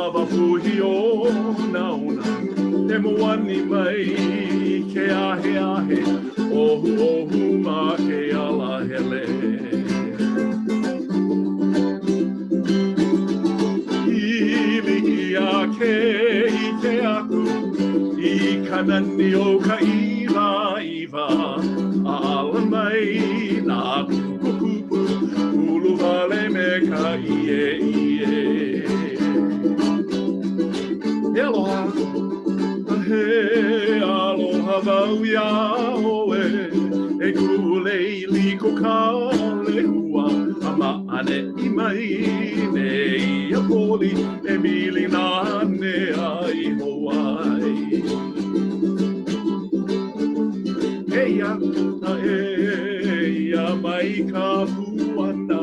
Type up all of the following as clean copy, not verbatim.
lava puhi o nauna e moani mai ke ahe ahe ohu ohu ma ke ala hele Ili a ke I ke aku I kanani o ka iwa iwa a ala mai na kupu ulu vale me ka ie ie Aloha he aloha vau ia oe e kulei liko ka lehua a maane I mai ne ia poli e mili nanea I Hawaii Kēia na ia mai ka puana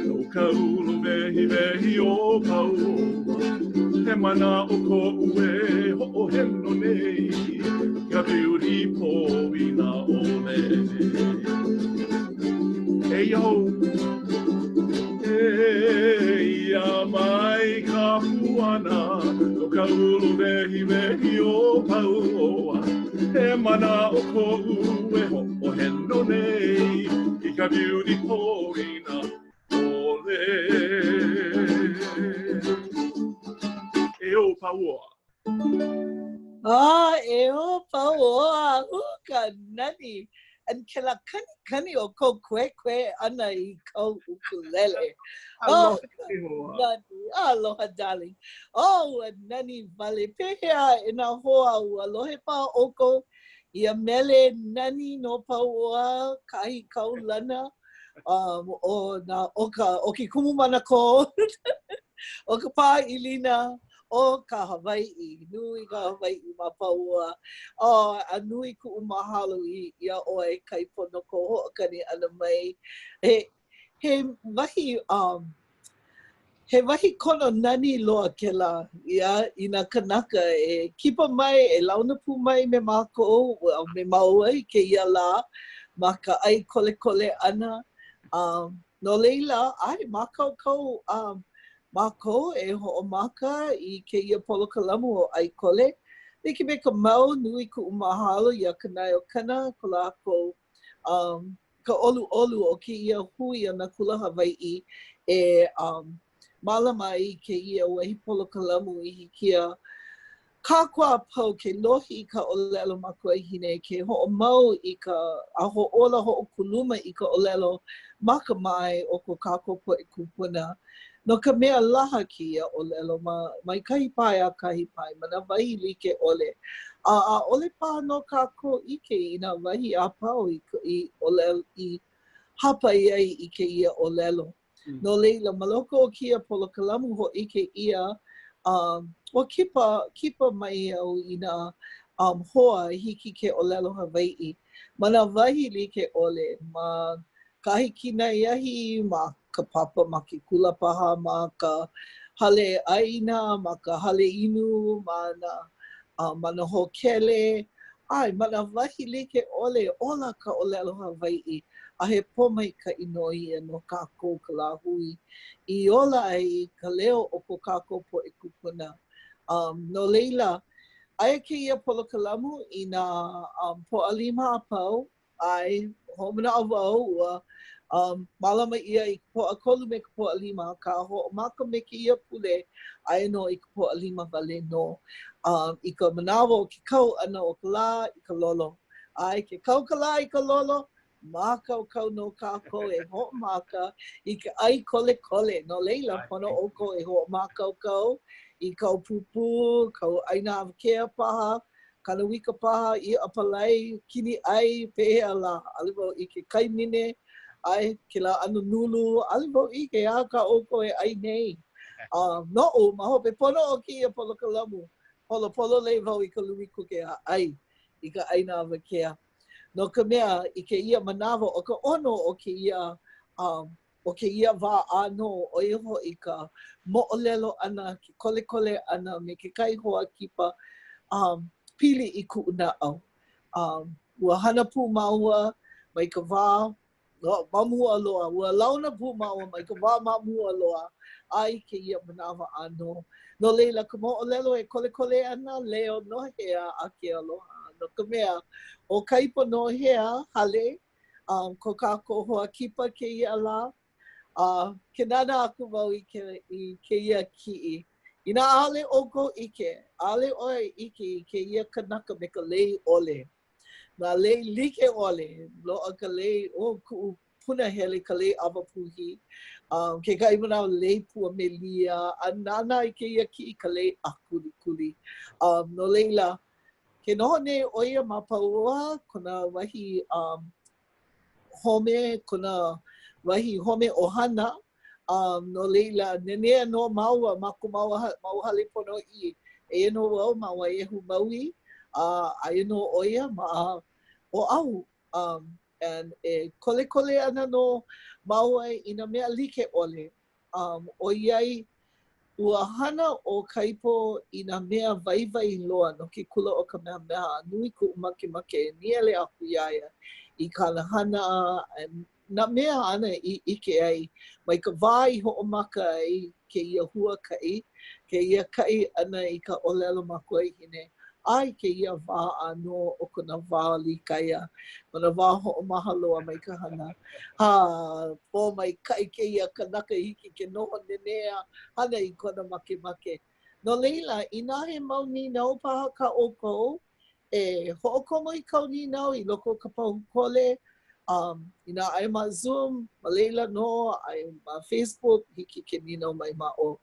no ka ulu vehi vehi o paua He mana o ko ue ho'o heno nei Ka piuri po I na ole E ho E ia mai ka puana No ka ulu vehi vehi o paua He mana o ko ue ho'o heno nei I ka piuri po I na ole Eo paua. Eo paua. Ka nani. And ke la kani o ko kwe ana I ko ukulele. Aloha. Nani. Aloha, darling. Nani vale pehea ina hoa ua lohe pa oko. Ia mele nani no paua kahi kaulana. O ki kumu mana ko. O ka pā ilina. O ka Hawaii, nui ka Hawaii ma paua. A nui ku mahalo I ia oe Kaipo no ko hoʻokani ana mai. He wahi kono nani loa kela ia ina kanaka e kipa mai e launa pu mai me mako me mau ai ke ia la ma ka ʻai kole ana. No leila ai makau Mako e hoʻomaka I kēia polokalamu o ʻai kole. Ike me ka mau nui ku mahalo ia kanai o kana ko lākou ka ʻoluʻolu o kēia hui ana kula Hawaii e malama I kēia wahi polokalamu I hikia kākua pau ke lohi I ka ʻolelo ma kuahine ke hoʻomau I ka a hoʻola hoʻokuluma I ka ʻolelo ma ka mai o ko kākou poʻe kupuna. No ka mea laha ki ia ʻolelo mai kahi pai a kahi pai ma nā wahi like ʻole. A ʻole pā no kākou ike I nā wahi a pau I ʻolelo I hapa ai I ke ia ʻolelo. No leila maloko o kia polokalamu ho ike ia o kipa mai au I nā hoa hiki ke ʻolelo Hawaii. Ma nā wahi like ʻole ma kahi kina iahi ma ka papa ma ke kula paha ma ka hale aina ma ka hale inu ma na hokele ai ma na wahi like ole ola ka ʻolelo Hawaii a he po mai ka inoi no kākou ka lāhui I ola ai ka leo o ko kākou po e kupuna no leila aia kēia polokalamu I nā poʻalima a pau ai homana a wau ua malama ia I poʻakolu me ka poʻalima ka hoʻomaka me kēia pule aia no I ka poʻalima wale no I ka manawa o ke kau ana o ka lā I ka lolo ai ke kau ka lā I ka lolo mākaukau no kākou e hoʻomaka I ka ʻai kole no leila pono oko e hoʻomākaukau I kau pupu kau ʻaina awakea paha kanawika paha I apalai kini ʻai pehea la aliwo I ke kaimine ai ke la anu nulu aliwo I ke a ka oko e ai nei noʻo ma hope pono o kia polokalamu polo lei wau I ka luiku ke a ai I ka ʻaina awakea no ka mea I ke ia manawa o ka ono o ke ia wā āno o iho I ka moʻolelo ana ke kole ana me ke kai hoa kipa pili I kuʻunaʻau ua hana pū maua mai ka wā mamua loa ua launa pū maua mai ka wā mamua loa ai kēia manawa ano. No leila, ka moʻolelo e kole ana leo Nohea a ke aloha. No ka mea, o Kaipo Nohea Hale, ko kākou hoa kipa kēia la, ke nana aku wau i kēia ki'i. Ina ale oko ike, ale oe ike i kēia kanaka me ka lei ole. Nā lei like ole, loa ka lei o ku'u puna hele ka lei awapuhi. Ke kai mana lei pua me lia, a Nāna i kēia ki'i ka lei akuli. No leila, ke noho nei oia ma paua, kona wahi home, kona wahi home ohana. No leila, nanea no maua, mako mau hale pono i. E no wau ma waiahu maui, aia no oia ma o au. And e kole ana no maua i na mea like ole. O iai, ua hana o Kaipo i na mea vai loa no ke kula o ka mea nui ku make niele aku iaia i ka hana na mea ana i ike ai mai ka wā i hoʻomaka ai ke ia hua kai ke ia kai ana i ka ʻōlelo makua hine ai ke ia wā ano o kona wā likaia kona wā hoʻomaha loa mai ka hana po mai kai ke ia kanaka hiki ke noho nenea hana i kona make no leila ina he mau ni nau paha ka ʻōkou e hoʻokomo i kau ni nau i loko ka pahu kole ina ai ma Zoom, ma leila no, ai ma Facebook, hiki ke nino mai ma o.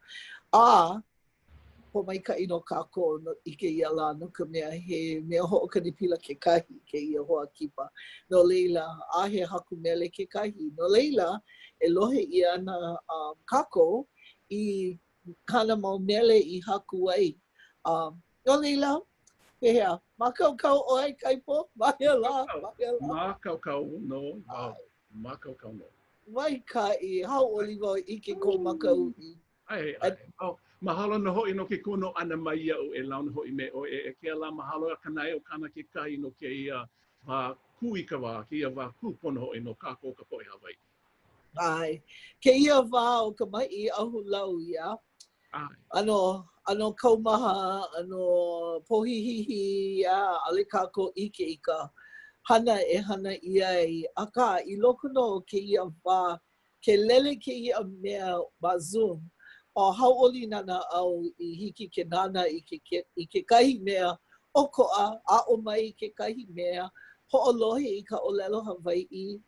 Po mai ka ino kākou no, i ke ia la no ka mea he mea hoʻokani pila ke kahi, ke ia hoa kipa. No leila, a he haku mele ke kahi. No leila, e lohe i ana kākou i kana mau mele i haku ai. No leila, pehea, mākaukau ʻoe Kaipo, mahea la. Mākaukau no, mākaukau no. Wai ka I, hau oliva I ke ko makau I. Ai. Mahalo no hoʻi no ke kuno ana mai iau e launa hoʻi me o e ke ala mahalo a kanai o kana ke kahi no ke ia ku I ka wā, ke ia wā ku pono hoʻi no kākou ka poʻe Hawaii. Ai, ke ia wā o ka mai I ahu lau ia. Ano kaumaha, ano pohihihi ia, ale kākou ike I ka hana e hana ia I aka I loko no ke ia wā, ke lele ke ia mea ma Zoom. O hauoli nana au I hiki ke Nāna I ke kahi mea okoa a o mai ke kahi mea hoʻolohe I ka ʻōlelo Hawaii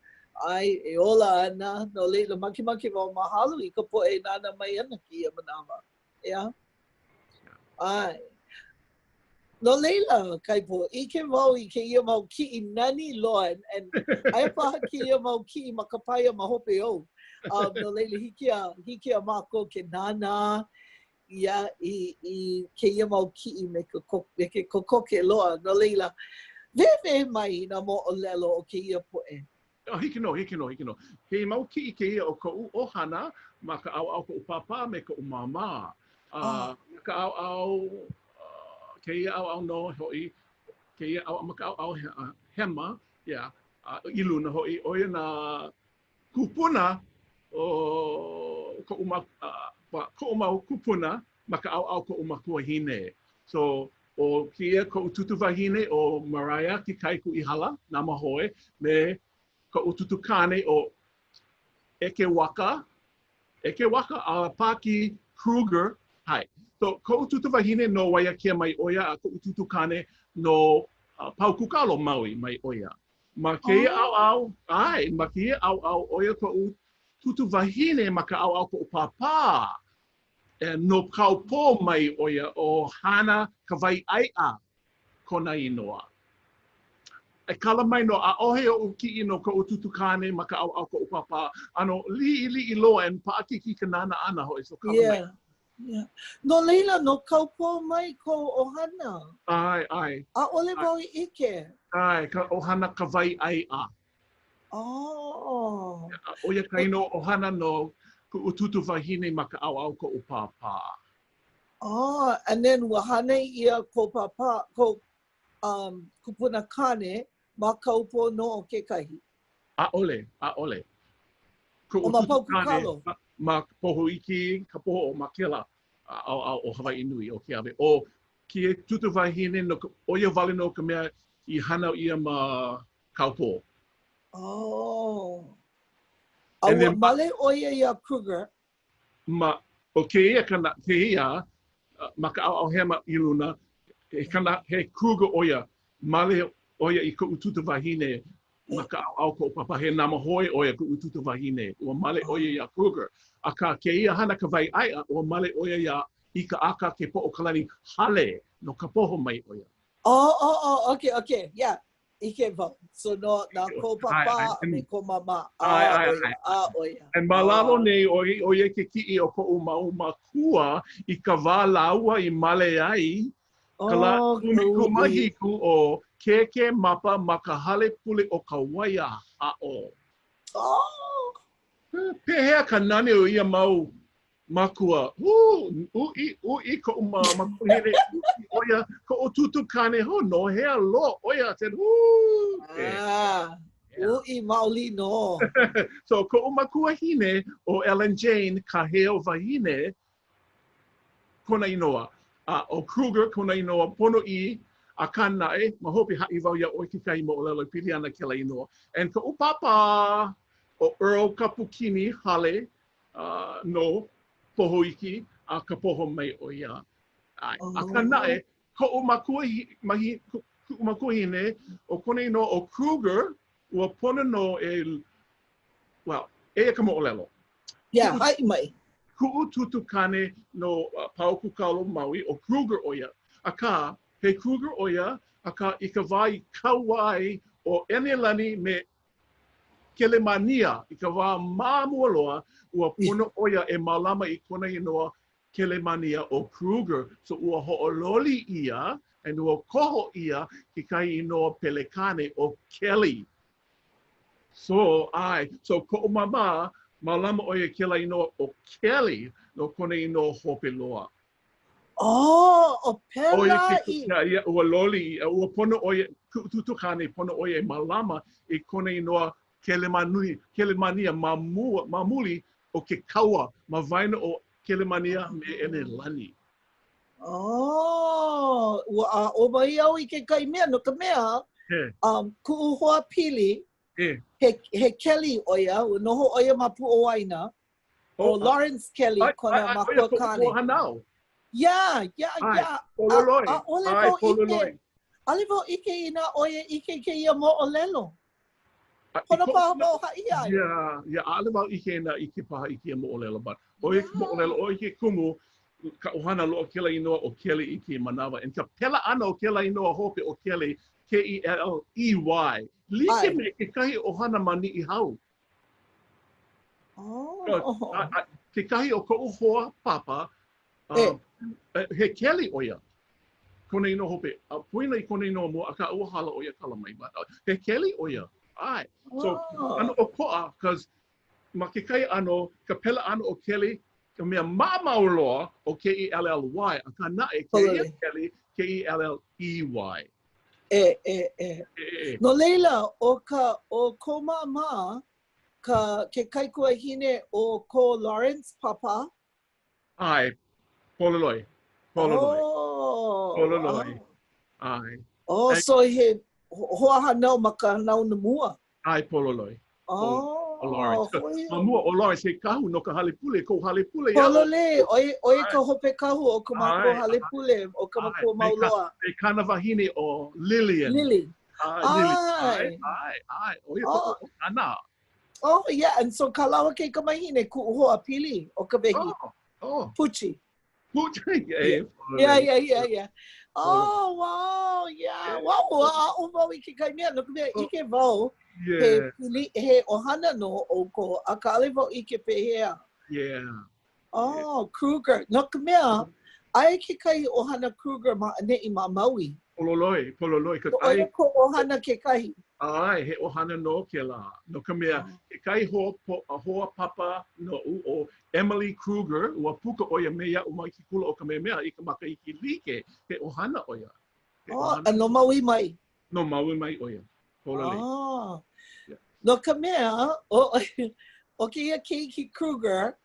ai e ola ana no leila maki wau mahalo I ka poʻe Nāna mai ana ki ia manawa. Yeah. Ai. No leila Kaipo ike wau I ke ia mau kiʻi nani loa and aia paha ke ia mau kiʻi ma ka paia ma hope o. No leila hiki a mako ke Nāna ia I ke ia mau ki'i me ke kokoke loa no leila vewe mai na moʻolelo o ke ia poʻe. Hiki no. He mau ki'i ke ia o koʻu ʻohana ma ka ʻaoʻao koʻu papa me koʻu māmā. Ka ʻaoʻao ke ia ʻaoʻao no hoʻi ke ia ʻaoʻao ma ka ʻaoʻao hema I luna hoʻi o ia nā kupuna o koʻu mau kupuna ma ka ʻaoʻao koʻu makua hine. So, o kia koʻu tutu wahine o Mariah ki kaiku I hala, nā mahoe, me koʻu tutu kane o eke waka a Paki Kruger, hai. So, koʻu tutu wahine no waia kia mai oia a koʻu tutu kane no Pau Kukalo Maui mai oia. Ma kia ʻaoʻao oia koʻu tutu wahine ma ka ʻaoʻao koʻu pāpā. E no kaupo mai oia o hana ka wai aiʻa kona inoa. E kala mai no a ohe o uki'i no koʻu tutu kane ma ka ʻaoʻao koʻu pāpā. Ano li'i loa en paʻakiki ka nana ana hoi. So kala mai. Yeah. No leila no kaupo mai ko ohana. Ai. A ole wau I ike. Ai, ka ohana ka wai aiʻa. Oia ka ino ohana no kuʻu tutu wahine ma ka ʻaoʻao koʻu pāpā. And then wahane ia ko papa ko kupuna kane ma kaupo no o ke kahi. A ole. O ma Pau Kukalo. ma poho iki, ka poho o makela o Hawaii nui o ke ave. O ki tutu wahine no oia wale no ka mea I hana ia ma Kaipo. Oh. And then Male oia ia Kruger. Ma o kēia kana kēia ma ka au hema I luna he kana he Kruger oia male oia I ko ututu wahine ma ka au ko papa he nama hoi oia ko ututu wahine o male oia ia Kruger a ka kēia hana ka vai ai o male oia ia I ka aka ke po o kalani hale no ka poho mai oia. Okay, yeah. Ike va. So no na ko papa me ko mama. Oia. And malalo nei oia ke ki'i o ko mau makua I ka wā laua I male ai. Kala kumahiku o keke mapa ma ka hale pule o ka waia ha'o. Oh. Pehea ka nane o ia mau makua. Ui ko makuhere. Oia ko o tutu kane ho Nohea lo. Oia said Ui maoli no. So ko o makua hine o Ellen Jane ka heo wahine kona inoa. O Kruger kona inoa pono I a kanae ma hopi ha'i wau ia o ke kai moʻolelo pili ana ke la inoa. And ko o papa o Earl Kapukini Hale no poho iki a ka poho mai o ia. A kanae ko o makua hine o kona inoa o Kruger ua pono no e ka moʻolelo. Yeah, hai mai. Ku'u tutu kane no pauku kaulo Maui o Kruger oia. Aka, he Kruger oia, aka I ka wai kauai o Enelani me Kelemania, I ka wā māmualoa ua pono oia e malama I kona inoa Kelemania o Kruger. So ua hoʻololi ia, and ua koho ia ki kai inoa pelekane o Kelly. So ko mama malama oia kela inoa o Kelly no kone inoa hope loa. O pela Ia ua loli, ua pono oia, tutu kane pono oia e malama I kone inoa Kelemania mamuli o ke kaua, ma vaina o Kelemania me ene lani. O mai au I ke kai mea no ka mea, ku'u hoa pili, he Kelly oia, noho oia ma pu o waina, o Lawrence Kelly kona ma kuakane. Yeah. Ale vau ike ina oia ike ke ia moʻolelo. Kona paha mo ha'i ai. Yeah, ale vau ike ina ike paha ike moʻolelo, but oia moʻolelo, oia ke kumu, ka ohana loa kela inoa o Kelly ike manawa, and ka pela ana o kela inoa hope o Kelly, K-E-L-E-Y. Like me ke kahi ohana mani I hau. Ke kahi o ko'u hoa papa, he Kelly oia. Kona ino hope, puina I kona ino mo, a ka ua hala oia kala mai, but he Kelly oia. So, ano o ko'a, because ma ke kai ano, ka pela ano o Kelly, ka mea mamauloa o K-E-L-L-Y, a ka nae Kelly, K-E-L-L-E-Y. No leila, o ko mama, ke kaikua hine o ko Lawrence papa? Pololoi. So he hoa hanau ma ka hanau na mua? Pololoi. O Lawrence. Mamua o Lawrence he kahu no ka halepule, ko halepule. Polole, oia ka hope kahu o ka mako halepule, o ka mako mauloa. E kana wahine o Lillian. Lily. Oia ko ana. Yeah, and so kalawa ke ka mahine ku hoa pili o ka vehi. Puchi. Yeah. Oh, wow, yeah. Wow, o mau I ke kai mea, no ka mea ike vau. He pili, he ohana no o ko, a ka ale vau ike pehea. Kruger. No ka mea, ai ke kai ohana Kruger ma ane I ma Maui. Pololoi. Oia ko ohana ke kahi. He ohana no ke la. No ka mea, ke kai hoa papa no o Emily Kruger, ua puka oia mea o mai ki kula o ka mea I ka maka I ki like, he ohana oia. No Maui mai? No Maui mai oia. No ka mea, o ke ia Keiki Kruger,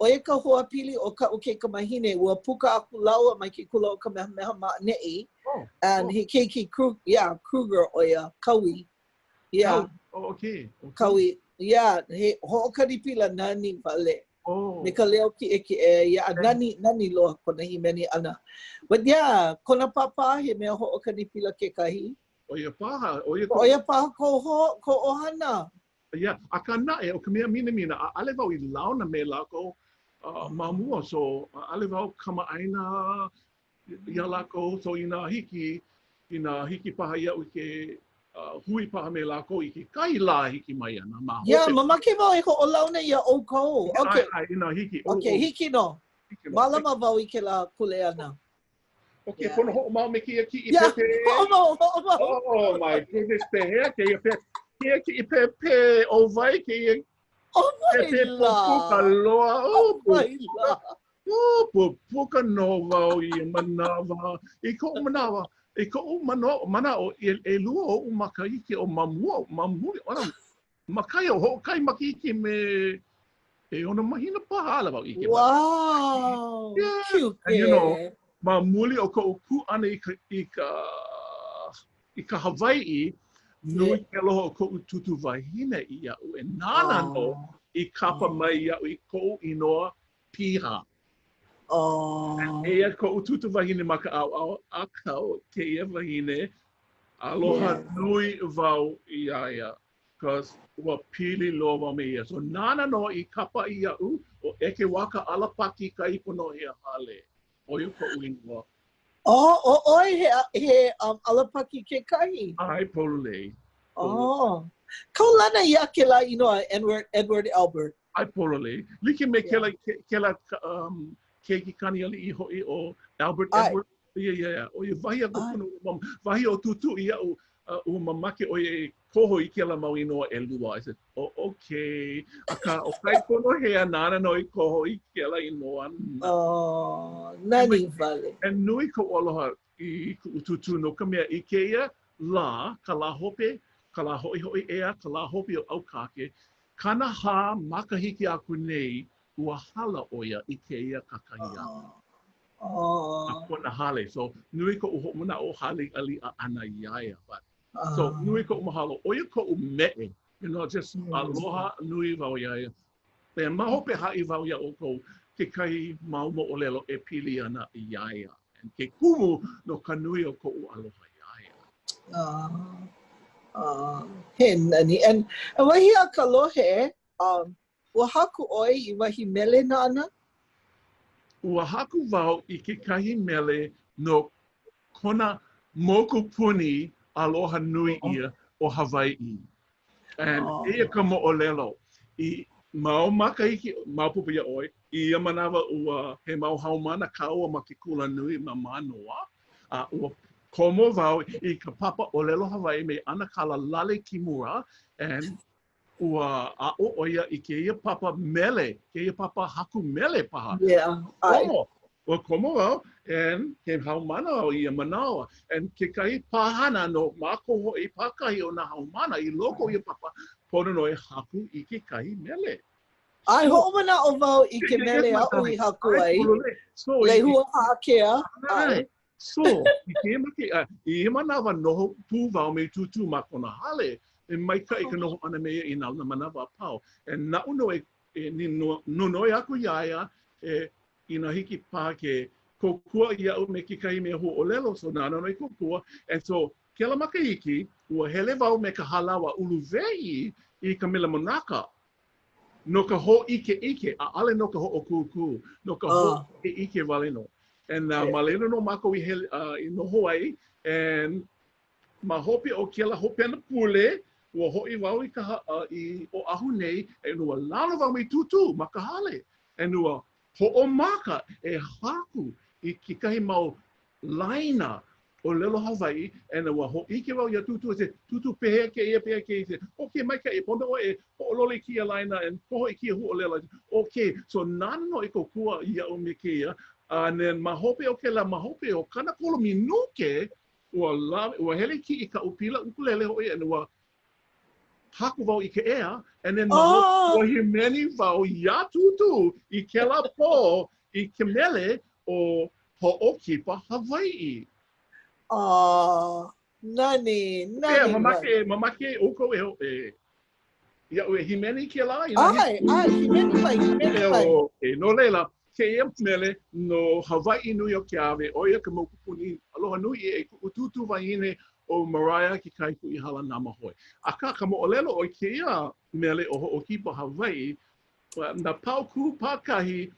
oia ka hoa pili o ka ke kamahine ua puka aku laua mai ke kula o ka meha ne'i. And he keiki Kruger oia kawi. Yeah. Oh, okay. Kawi. Yeah, he hoʻokani pila nani vale. Me ka leo ki eke nani loa kona himeni ana. But yeah, kona papa he mea hoʻokani pila ke kahi. Oia paha. Oia paha ko ohana. Yeah, a ka naʻe o ka mea mina a ale wau I launa me lako mamua so ale wau kamaaina ia lako so ina hiki paha ia o ke hui paha me lako I ke kai la hiki mai ana ma. Yeah, mamake wau e ko o launa ia o kou. Okay. Ina hiki. Okay, hiki no. Malama wau I ke la kule ana. Okay, pono hoʻomau me kia ki I pepe. Hoʻomau. Oh my goodness, pehea ke ia pepe. Kia ki pepe o vai ke pepe puka loa. Puka no wau I manawa. I ko manawa. I ko mana o e lua o makaiki o mamuli. Ona makai o hokai makiki me e ona mahina paha ala wau ike. Wow. Yeah. Cute. And you know, mamuli o ko ku ana I ka Hawaii. Nui ke aloha o koʻu tutu wahine I ia'u e nāna no I kapa mai ia'u I koʻu inoa piha. Eia koʻu tutu wahine ma ka au akau kēia wahine aloha nui wau I aia. Because ua pili loa wau me ia. So nāna no I kapa I ia'u o eke waka alapaki Kaipo Hale. Oia koʻu inoa. Oi he alapaki ke kahi. Ai pololei. Kaulana ia ke la inoa Edward Albert. Ai pololei. Like me ke la keiki kani ali I hoi o Albert Edward. Yeah. O ia vahi a kupuno vahi o tutu ia o mamake o ia koho I ke la mau inoa e lua. I said, okay. Aka o Kaipo Nohea nāna no I koho I ke la inoa. Nani vale. E nui ko aloha I tutu no ka mea I kēia la, ka la hope, ka la hoi ea, ka la hope o aukake, kana ha makahiki aku nei ua hala oia I kēia kakahi a kona hale. So nui ko muna o hale ali a ana iaia. So nui ko mahalo, oia ko mea, you know, just aloha nui wau iaia. Pea mahope hai wau ia o ko ke kai mau moʻolelo e pili ana I iaia. And ke kumu no ka nui o ko aloha iaia. He nani. And wahi a kalohe, ua haku oi I wahi mele Nāna? Ua haku wau I ke kahi mele no kona moku puni aloha nui ia o Hawaii. And eia ka moʻolelo. I mau makahiki, mau pupu ia oi, I ia manawa ua he mau haumana kaua ma ke kula nui ma manoa. Ua komo wau I ka papa ʻōlelo Hawaii me ana kala lale kimura. And ua a'o oia I kēia papa mele, kēia papa haku mele paha. Ua komo wau, and ke haumana au I ia manawa. And ke kai pahana no mako hoi pakahi o na haumana I loko ia papa pono no e haku I ke kai mele. Ai ho'omana o wau I ke mele au I haku ai. Lehua haakea. So, I ke make, I manawa noho pū wau me tutu ma kona hale. E mai ka I ka noho ana mea I nā manawa pau. E na uno no noi aku iaia ina hiki pā ke kokua I au me ki kai mea hoʻolelo. So nāna noi kokua. And so, ke ala makahiki, ua hele wau me ka halawa uluwei I ka mila monaka. No ka ho ike, a ale no ka ho o kuku, no ka ho ike wale no. And malena no mako I noho ai, and ma hope o ke la hope ana pule, ua hoi wau I ka o ahu nei, e nua lalo wau me tutu, ma ka hale. E nua ho'omaka e haku I ki kahi mau laina o lelo Hawaii, and ua ho'ike wau ia tutu, se tutu pehea ke ia, se, okay, mai ka e pono o e ho'olole kia laina, and poho I kia ho'olela. Okay, so nāna no I kokua ia o me keia, and then mahope o ke la mahope o kana kolo minuke ua hele ki I ka upila ukulele hoi, and ua haku wau I ke ea, and then mahope he many wau ia tutu I ke la po I ke mele o hoʻokipa Hawaii. Nani. Yeah, mamake oko ia ue himeni ke la. Himeni mai. No leila, ke ia mele no Hawaii New York ave, oia ka mokupuni, aloha nui e kututu waine o Mariah ki Kaipo Hale nama hoi. Aka ka moʻolelo o ke ia mele o hoʻokipa Hawaii, na pauku pakahi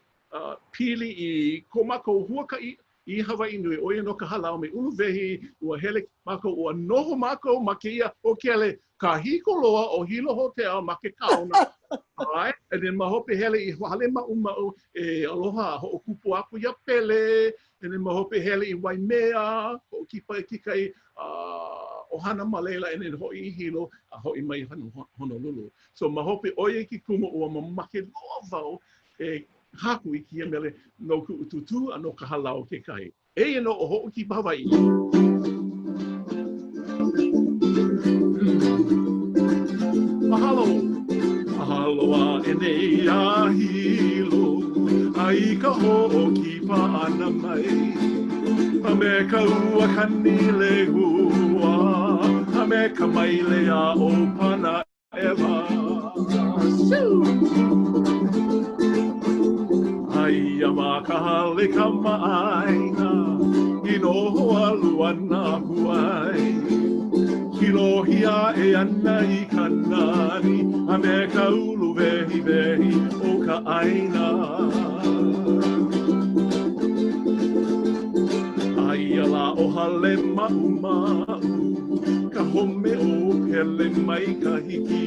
pili I komako huakai I Hawaii nui oia no ka halau me uluwehi ua hele mako ua noho mako ma ke ia o kele ka hiko loa o hilo hotel ma ke kauna. Alright, and then mahope hele I hale ma'u aloha hoʻokupu aku ia pele, and then mahope hele I waimea, hoʻokipa kikai ohana malela, and then ho'i hilo ho'i mai Honolulu. So mahope oia ki kumu ua mamake loa wau haku I kia mele no ku'ututu a no ka halau ke kai. Eia no o hoʻokipa Hawaii. Mahalo. Mahalo a enei a hilo, ai ka hoʻokipa ana mai. A me ka ua kani le hua, a me ka maile a o pana ewa. Ai a ma ka hale ka ma'aina, I noho aluana huai. Kilohia e ana I ka nani, a me ka ulu wehi o ka aina. Ai ala o hale ma'u, ka home o pele mai ka hiki,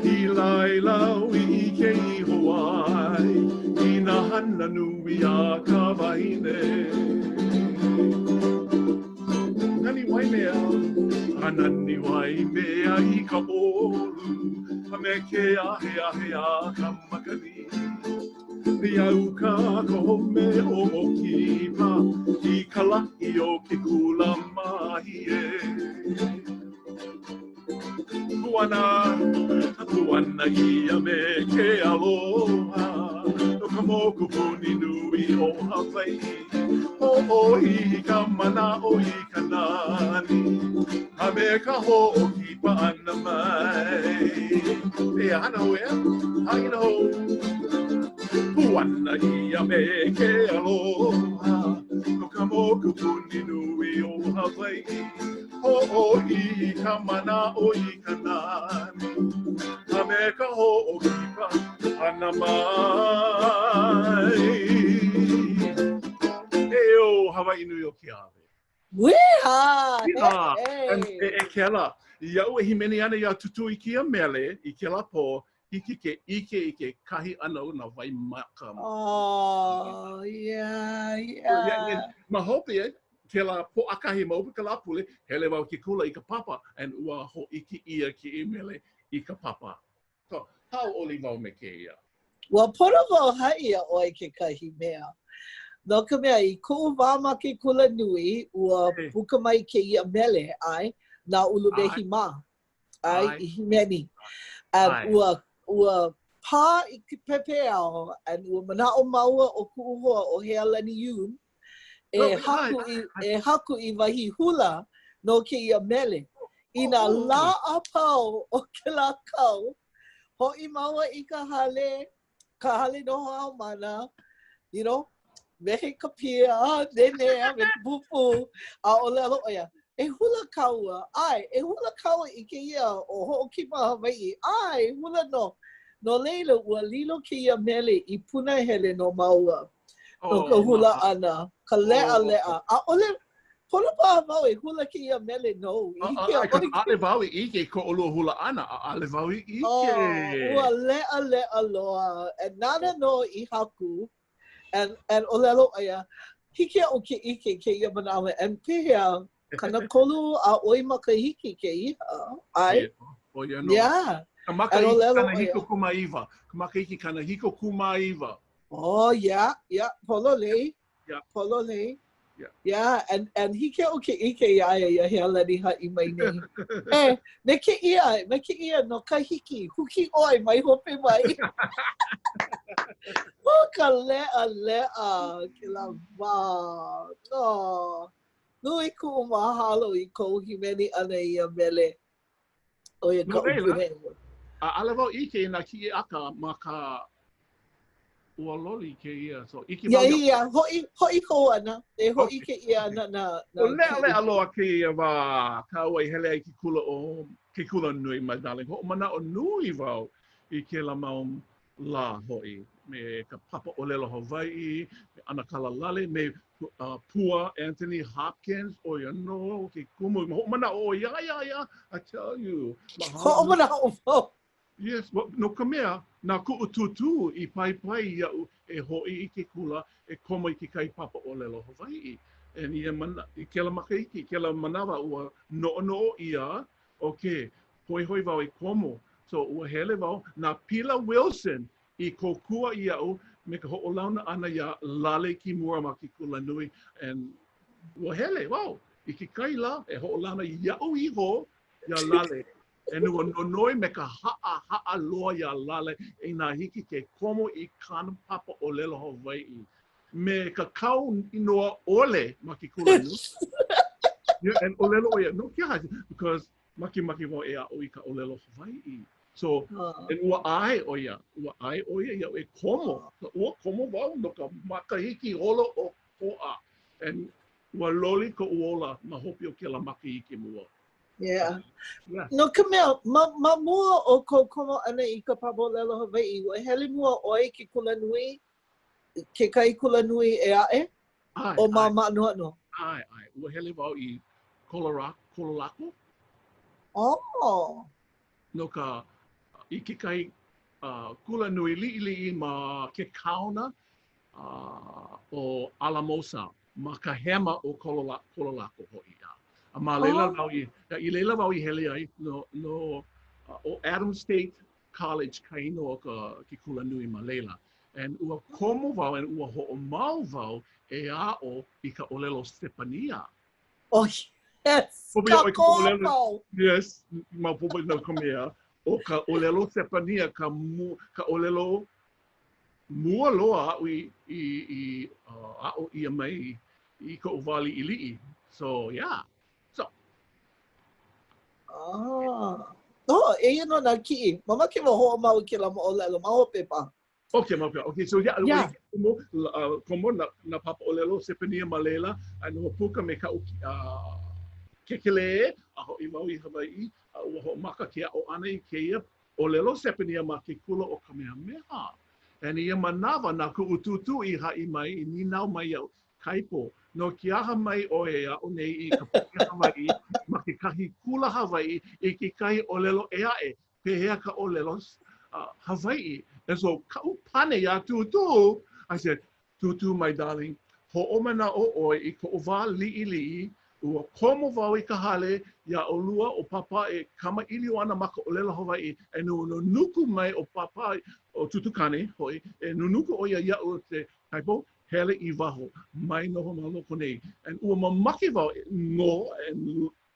I lailau I ke I Hawaii. Na hana nui a ka waine. Nani waimea, a nani waimea I ka olu, a me ke ahe ka makani. Ni au ka home o mokipa, I ka laki o ke kula mahi Puana ia me ke aloha, no ka mokupuni nui o Hawaii. Hoʻohi ka mana o I ka nani, a me ka hoʻokipa ana mai. E hana ho ea, haina ho. Puana ia me ke aloha, no ka mokupuni nui o Hawaii. Hoʻohi ka mana o I ka nani, a me ka hoʻokipa ana mai. E o Hawaii New York ave. Weha! And e kela, iau e himeni ana ia tutu I kia mele, I ke la po, hiki ke ike I ke kahi ana o na wai maka. Oh, yeah. Mahope ke la po akahi maupu ka la pule, hele wau ke kula I ka papa, and ua ho iki ia ki mele I ka papa. So, how oli wau me ke ia? Well, pora wau haia oi ke kahi mea. No ka mea, I ko'u wā ma ke kula nui, ua puka mai ke ia mele, ai, nā ulu dehi mā, ai, I himeni. Ua pā I ke pepeiao, and ua mana'o maua o ku'u hoa o hea lani yun, e haku I wahi hula no ke ia mele. I nā lā a pau o ke la kau, ho'i maua I ka hale noho au mana, you know, mehe ka pia, nanea, me pupu, a ʻōlelo oia. E hula kaua, e hula kaua I ke ia o hoʻokipa Hawaii, hula no. No leila ua lilo ke ia mele I puna hele no maua. No ka hula ana, ka lea. A ole, pono pa mau e hula ke ia mele no. Ale vau I ike ko olo hula ana, ale vau I ike. Ua lea loa, and Nāna no I haku, and ʻōlelo oia, hike o ke ike ke ia manawa, and pehea, kana kolu a oi makahiki ke ia, yeah. Ka makahiki kana hiko kumaiwa. Ka makahiki kana hiko kumaiwa. Oh, yeah, pololei. Yeah. Pololei. Yeah, and he ke o ke ike ia ia he ala ni haʻi mai nei. Me ke ia no kahiki, huki oi mai hope mai. O ka lea, ke la wā. Oh, nui ku mahalo I kou himeni ana ia mele. O ia ka upune. Ale wau ike na ki aka ma ka ua loli ke ia. So ike Ia, hoi ko ana. E hoi ke ia na o lea aloha ke ia wā ka wai hele ai ki kula o ke kula nui my darling. Ho mana o nui wau I ke la mau la hoi. Me ka papa ʻōlelo Hawaii, me ana kalalale, me Pua Anthony Hopkins, o ia no, ke kumu, ho mana o ia, I tell you. Ho mana o wau. Yes, no ka mea, nā kuʻututu I pai iau e hoi I ke kula, e koma I ke kai papa ʻōlelo Hawaii. And ia mana, I ke la makaiki, ke la manawa ua noʻo ia, okay, hoi wau e komo. So ua hele wau, nā Pila Wilson, I kokua iau, me ka hoʻolauna ana ia lale ki mua ma ki kula nui, and ua hele, wow, I ke kaila, e hoʻolauna iau iho, ia lale. E nua nonoi me ka haa loa ia lale e nā hiki ke komo I kana papa ʻōlelo Hawaii. Me ka kau inoa ole ma ki kula nui. Yeah, and ʻōlelo o ia, no kia, because maki wau e a o I ka ʻōlelo Hawaii. So, and ua ai o ia ia e komo. Ua komo wau no ka makahiki holo o koa. And ua loli ka uola ma hopi o ke la makahiki mua. Yeah. No ka mea, ma mua o ko komo ana I ka papa ʻōlelo Hawaii, ua hele mua oi ke kula nui, ke kai kula nui e aʻe? O ma no. Ai. Ua hele wau I Kolorako. Oh. No ka I ke kai kula nui liʻiliʻi ma ke kauna o Alamosa ma ka hema o Kolorako hoʻi ia. A ma leila wau I leila wau I hele ai no o Adams State College ka ino o ke kula nui ma leila. And ua komo wau and ua hoʻomau wau e a o I ka ʻōlelo Stepania. Oh, yes. Ka kōpau. Yes, ma popo no ka mea. O ka ʻōlelo Stepania, ka ʻōlelo mua loa I a'o ia mai I ka ʻowali iliʻi. So, yeah. So. Oh, e no na ki'i. Mama ke mo ho'omau ke la mo'olelo, ma hope pa. Okay, so yeah. Komo na papa ʻōlelo Stepania ma leila, ano puka me ka kekele, a ho'i mau I Hawaii, a ua ho'omaka ke a'o ana I kēia ʻōlelo Stepania ma ke kula o ka mea. And ia manawa na kuʻututu I haʻi mai, I ninau mai au Kaipo. No ki aha mai o e a'o nei I ka puka Hawaii, ma ke kahi kula Hawaii, I ke kahi ʻōlelo e a'e, pehea ka ʻōlelo Hawaii. And so kau pane ya tutu, I said, tutu, my darling, ho'omana o oi I ka ova liʻiliʻi, ua komo wau I ka hale, ia olua o papa e kama ili ana ma ka ʻōlelo Hawaii, e no nuku mai o papa o tutukane, hoi, e nunuku o ia ia'u te Kaipo Hale I waho, mai noho ma loko nei. And ua mamaki wau no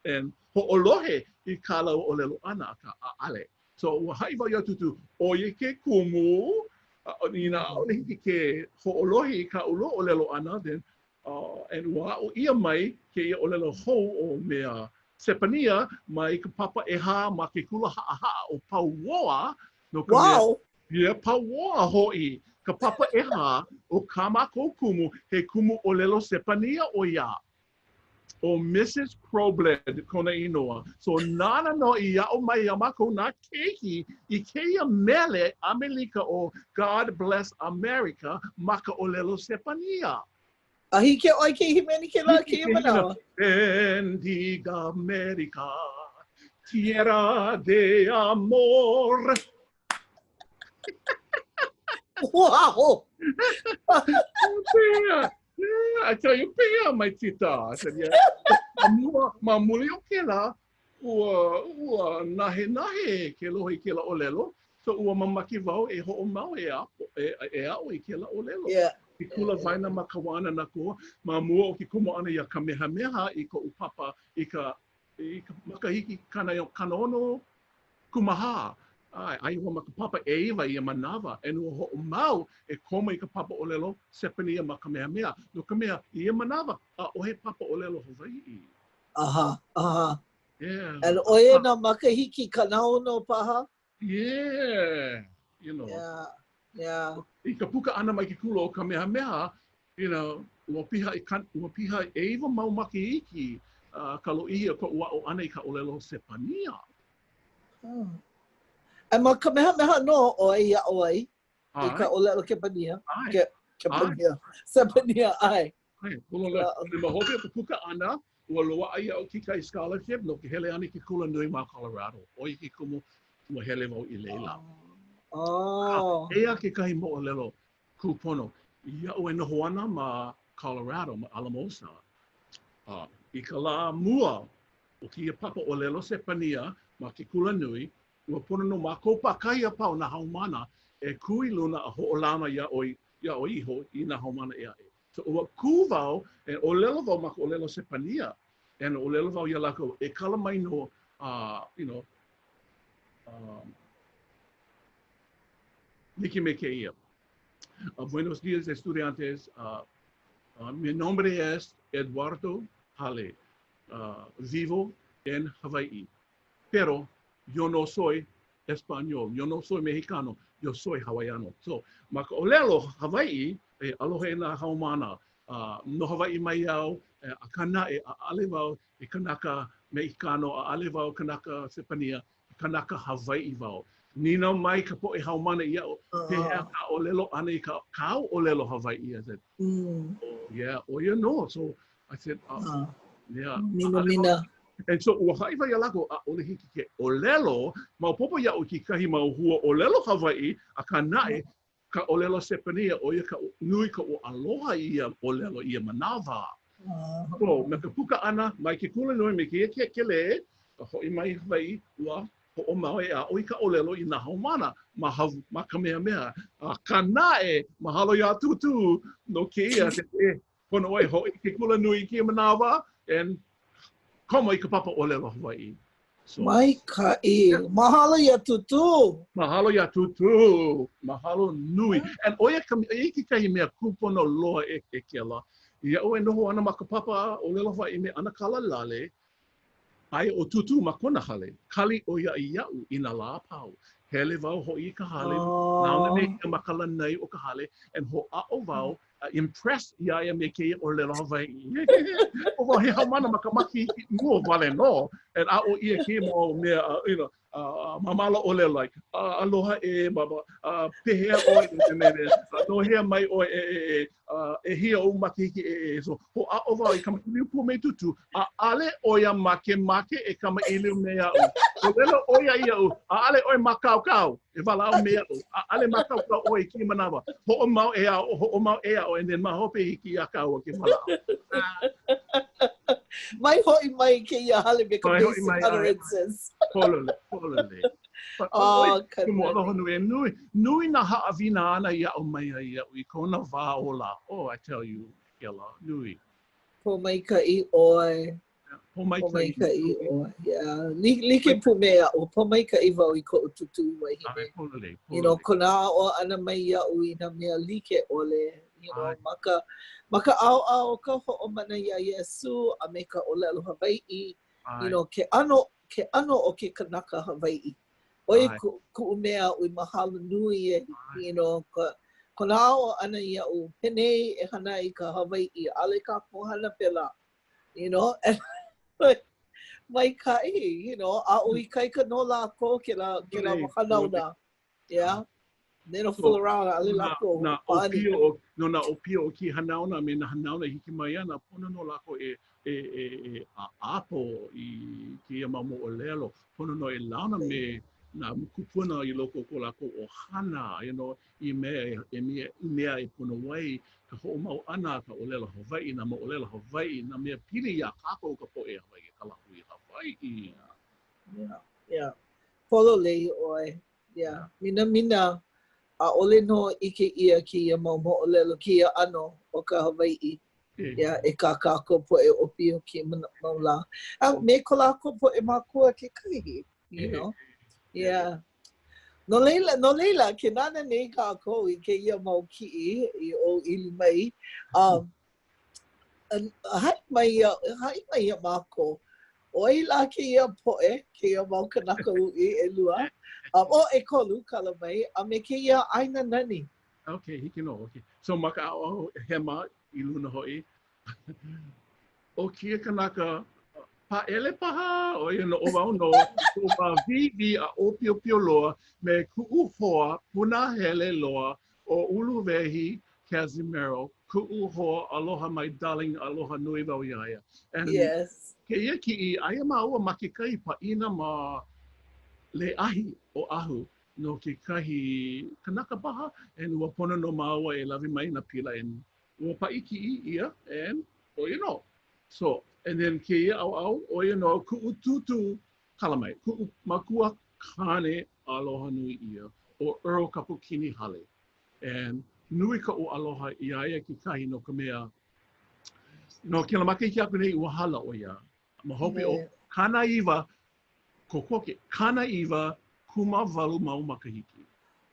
and hoʻolohe I kala o ʻōlelo ana ka ale. So ua haʻi wau ia tutu, oie ke kumu, ina ʻaʻole hiki ke hoʻolohe I ka ʻōlelo ana, then and ua a'o ia mai ke ia ʻōlelo hou o mea Stepania mai ka papa ʻeha ma ke kula haʻahaʻa o Pauoa no ka mea. Ia Pauoa hoʻi, ka papa ʻeha o ka mākou kumu, he kumu ʻōlelo Stepania o ia. O Mrs. Crowbled kona inoa. So Nāna no I a'o mai ia mākou nā kehi I kēia mele Amelika o God Bless America ma ka ʻōlelo Stepania. Ahi ke oi ke himeni ke la ke manawa. Bendiga America, tierra de amor. Wow! I tell you, pia, my tita. I said, yeah. Ma muli o ke la, ua nahe ke lohi ke la ʻōlelo. So ua mamaki wau e ho'omau e a'o I ke la ʻōlelo. Yeah. Ki kula vaina ma ka wana na ko, ma mua o ki kumu ana ia kamehameha I ko upapa I ka makahiki kana ono kumaha. Ai ho ma ka papa e iwa ia manawa. E nua ho mau e koma I ka papa ʻōlelo sepani ia ma kamehameha. No ka mea ia manawa a ohe papa ʻōlelo Hawaii. Aha. Yeah. And oe na makahiki kana ono paha? Yeah. You know. Yeah. I ka puka ana mai ki kula o kamehameha, you know, ua piha e iwa mau makahiki ka loʻihia ko ua o ana I ka ʻōlelo sepania. E ma kamehameha no o ia oi I ka ʻōlelo kepania. Kepania. Sepania ai. Le mahope o ka puka ana, ua loaʻa ia o ki kai scholarship no ke hele ana ki kula nui ma Colorado. Oi ki kumu ua hele wau I leila. Ea ke kahi moʻolelo kupono. Ia o e noho ana ma Colorado, ma Alamosa. I ka la mua o ki papa ʻōlelo sepania ma ke kula nui, ua pono no ma kou pakahi a pau na haumana e kui luna a hoʻolana ia oi iho I na haumana ea e. So ua ku wau e ʻōlelo wau ma ka ʻōlelo sepania e na ʻōlelo wau ia lako e kala mai no, you know, Niki me kēia. Buenos días, estudiantes. Mi nombre es Eduardo Hale. Vivo en Hawaii. Pero yo no soy español. Yo no soy mexicano. Yo soy hawaiano. So, ma ka ʻōlelo Hawaii, e aloha e nā haumana. No Hawaii mai au, a kana e a ale wau e kanaka mexicano, a ale wau kanaka sepania, kanaka Hawaii wau. Nina mai ka poʻe haumana ia o pehea ka ʻōlelo ana I ka kau ʻōlelo Hawaii. I said, yeah, you know. So I said, yeah. Mina. And so ua haiwa ia lako a ole hiki ke ʻōlelo, maopopo ia o ki kahi mau hua ʻōlelo Hawaii, a ka nae ka ʻōlelo sepania o ia ka nui ka o aloha ia ʻōlelo ia manawa. So me ka puka ana, mai ke kula nui me ke kele, ka hoi mai Hawaii, ua o mau e a oi ka ʻōlelo I nā haumana ma kamehameha. Ka nae, mahalo ia tutu no kēia pono oi hoi ke kula nui ki manawa and koma I ka papa ʻōlelo Hawaii. So, mai kai, mahalo ia tutu. Mahalo ia tutu, mahalo nui. And oia ki kahi mea kupono loa e kela. Ia o e noho ana ma ka papa ʻōlelo Hawaii me ana kala lale, ai o tutu ma kona hale, kali o ia I iau I nā lā pau. Hele wau hoi ka hale, nauna me ka makala nei o ka hale, and ho a o wau, impress ia e me ke ʻōlelo Hawaii. O wau he haumana ma ka maki mua wale no, and a o ia ke mo mea, you know, mamala ʻōlelo, like, aloha e, pehea oi, nohea mai oi e hia o makihiki so ho a o wau I kama iliu pu me tutu, a ale oia make e kama iliu mea o. O lelo oia ia o, a ale oi makaukau, e wala au mea o, a ale makaukau oi ki manawa. Ho o mau ea o, and then mahope hiki a kau o ki wala au. Mai hoi mai ke ia hale me ka basic utterances. Polole. Nui na haawina ana ia o mai ia o I kona wā ola. Oh, I tell you, Kela, nui. Po mai ka I oi. Po mai ka I oi. Yeah. Like pu mea o po mai ka I wau I ko ututu wai hime. You know, kona o ana mai ia o I na mea like ole. You know, maka au ka hoʻomana ia Iesu a me ka ʻōlelo Hawaii. You know, ke ano o ke kanaka Hawaii. Oi ku mea ui mahalo nui e, you know, kona ao ana ia o penei e hana I ka Hawaii, ale ka pohana pela, you know, and mai kai, you know, a ui kai ka no lako ke la mahanauna, yeah. They don't fool around, ale lako. Na opio o ki hanauna me na hanauna hiki mai ana, pono no lako e apo I ki ma moʻolelo, pono no e launa me na kupuna I loko ko lako o hana, you know, I mea e pono wai, ka hoʻomau ana ka ʻōlelo Hawaii, na moʻolelo Hawaii, na mea pili ia kākou ka poʻe Hawaii, ka lahui Hawaii. Yeah. Polo lei oi. Yeah. Mina. ʻaʻole no ike ia kēia mau moʻolelo, kēia ʻano o ka Hawaiʻi. Yeah, e kā kākou poʻe opi o ke mau lā. Me ko lākou poʻe mākua ke kahi, you know? Yeah. No leila, ke nana nei kākou i kēia mau kiʻi i o ili mai. Hai mai ia mākou. Oi la kēia poʻe, kēia mau kanaka uʻi e lua. O e kolu kala mai, a me kēia ʻaina nani. Okay, hiki no, okay. So maka au hema I luna hoi. O kia kanaka paele paha o ia no o wau no o ma vivi a o pio pio loa me kuʻu hoa puna hele loa o ulu vehi Casimiro kuʻu hoa aloha my darling aloha nui wau iaia. And yes. Ke ia kiʻi aia maua ma ke kai paʻina ma le ahi o ahu no ke kahi kanaka paha and ua pono no maua e lawi mai na pila and ua paʻi kiʻi ia and o you know. So and then ke ia au o you know kuʻu tutu kalamai kuʻu makua kane aloha nui ia o Earl Kapukini Hale and nui ka o aloha ia ke kahi no ka mea no ke la make ki aku nei ua hala o ia ma hope o kana iwa kokoke kana iwa kuma walu mau makahiki.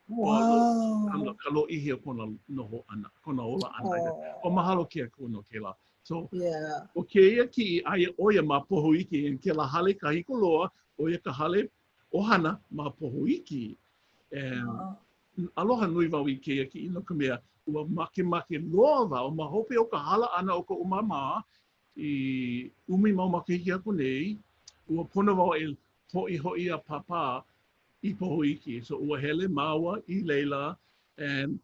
Wow. Ka lo ihi o kona noho ana, kona ola ana. O mahalo kia kuno ke la. So, o ke ia ki aia oia ma poho iki, en ke la hale ka hiko loa, oia ka hale ohana ma poho iki. And aloha nui wau I ke ia ki ino ka mea, ua make loa wau, ma hope o ka hala ana o ka umama, I umi mau makahiki aku nei, ua pono wau e hoi a papa I poho iki. So ua hele maua I leila and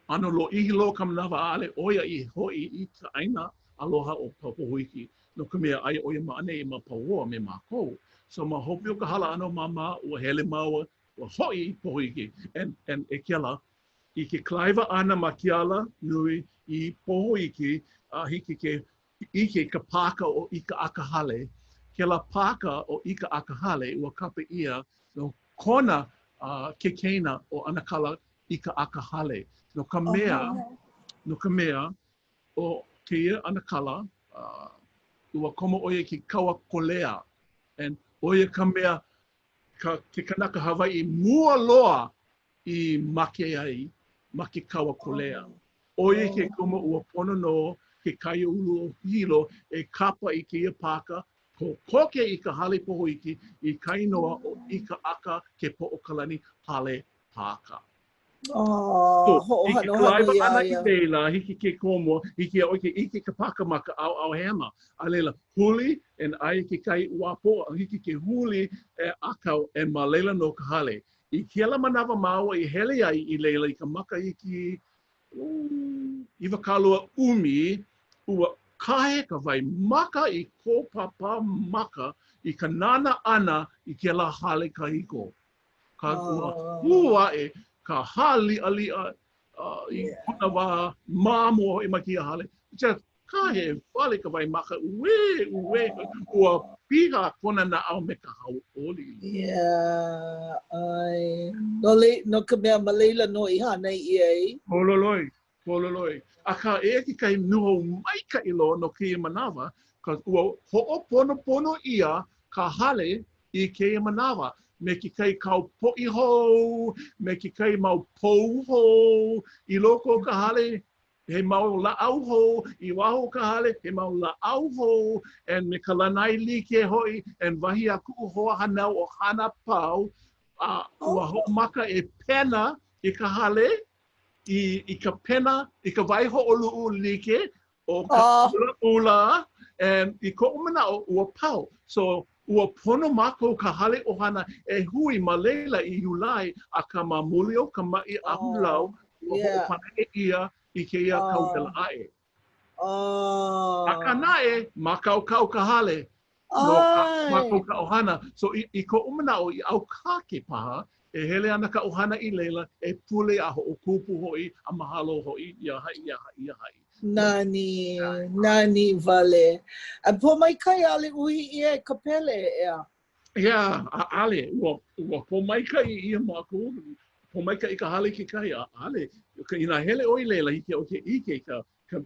ano lo ihi lo kamanawa ale oia I hoi I ka aina aloha o poho iki. No ka mea ai oia maane I mapaoa me mākou. So ma hopi o ka hala ano mama ua hele maua ua hoi I poho iki. And e kiala I ke klaiwa ana ma kiala nui I poho iki hiki ke ike ka pāka o ika akahale. Ke la pāka o ika akahale ua kapa ia no kona ke keina o anakala ika akahale. No ka mea o ke ia anakala ua komo oia ki kaua kolea. And oia ka mea ke kanaka Hawaii mua loa I make ai ma ke kaua kolea. Oia ke komo ua pono no ke kai ulu o hilo e kapa I ke ia pāka ko koke I ka hale poho iki I kainoa o ika aka ke poʻokalani hale pāka. So, I ke klaiwa ana I leila, hiki ke komo, hiki a oike ike ka pāka ma ka au hema. A leila, huli, and ai ke kai uapo, hiki ke huli e akau, and ma leila no ka hale. I ke ala manawa maua I hele ai I leila, I ka maka iki, iwa kalua umi, ua kahe ka vai maka I ko papa maka I ka nana ana I ke la hale ka hiko. Ka ua e ka hali alia I kuna wa mamo I makia hale. Just kahe wale ka vai maka ue ua piha kona na au me ka hau oli. Yeah, ai no ka mea maleila no I hana I ai. Pololoi. A ka e ki kai nuho maika I lo no kia manawa, ka ua hoʻoponopono ia ka hale I kia manawa. Me ki kai kau poʻi hou, me ki kai mau pou hou, I loko ka hale, he mau laau hou, I waho ka hale, he mau laau hou, and me ka lanai like hoi, and wahi a kuʻu hoa hanau o hana pau, ua hoʻomaka e pena I ka hale, I ka pena, I ka wai hoʻoluʻu like, o ka ula, and I ko manao ua pau. So, ua pono mako ka hale ohana e hui ma leila I Iulai a ka mamuli o ka mai a hulau ua hoʻopana ia I ke ia kaukela ae. A ka nae, makaukau ka hale no mako ka ohana. So I ko manao I au kake paha e hele ana ka ohana I leila e pule a hoʻokupu hoi a mahalo hoi ia hai. Nani vale. A po mai kai ale ui ia ka pele ea. Yeah, ale ua po mai kai ia mako Pomaika I ka hale ke kai a hale. Ka ina hele oi leila hiki o ke ike ka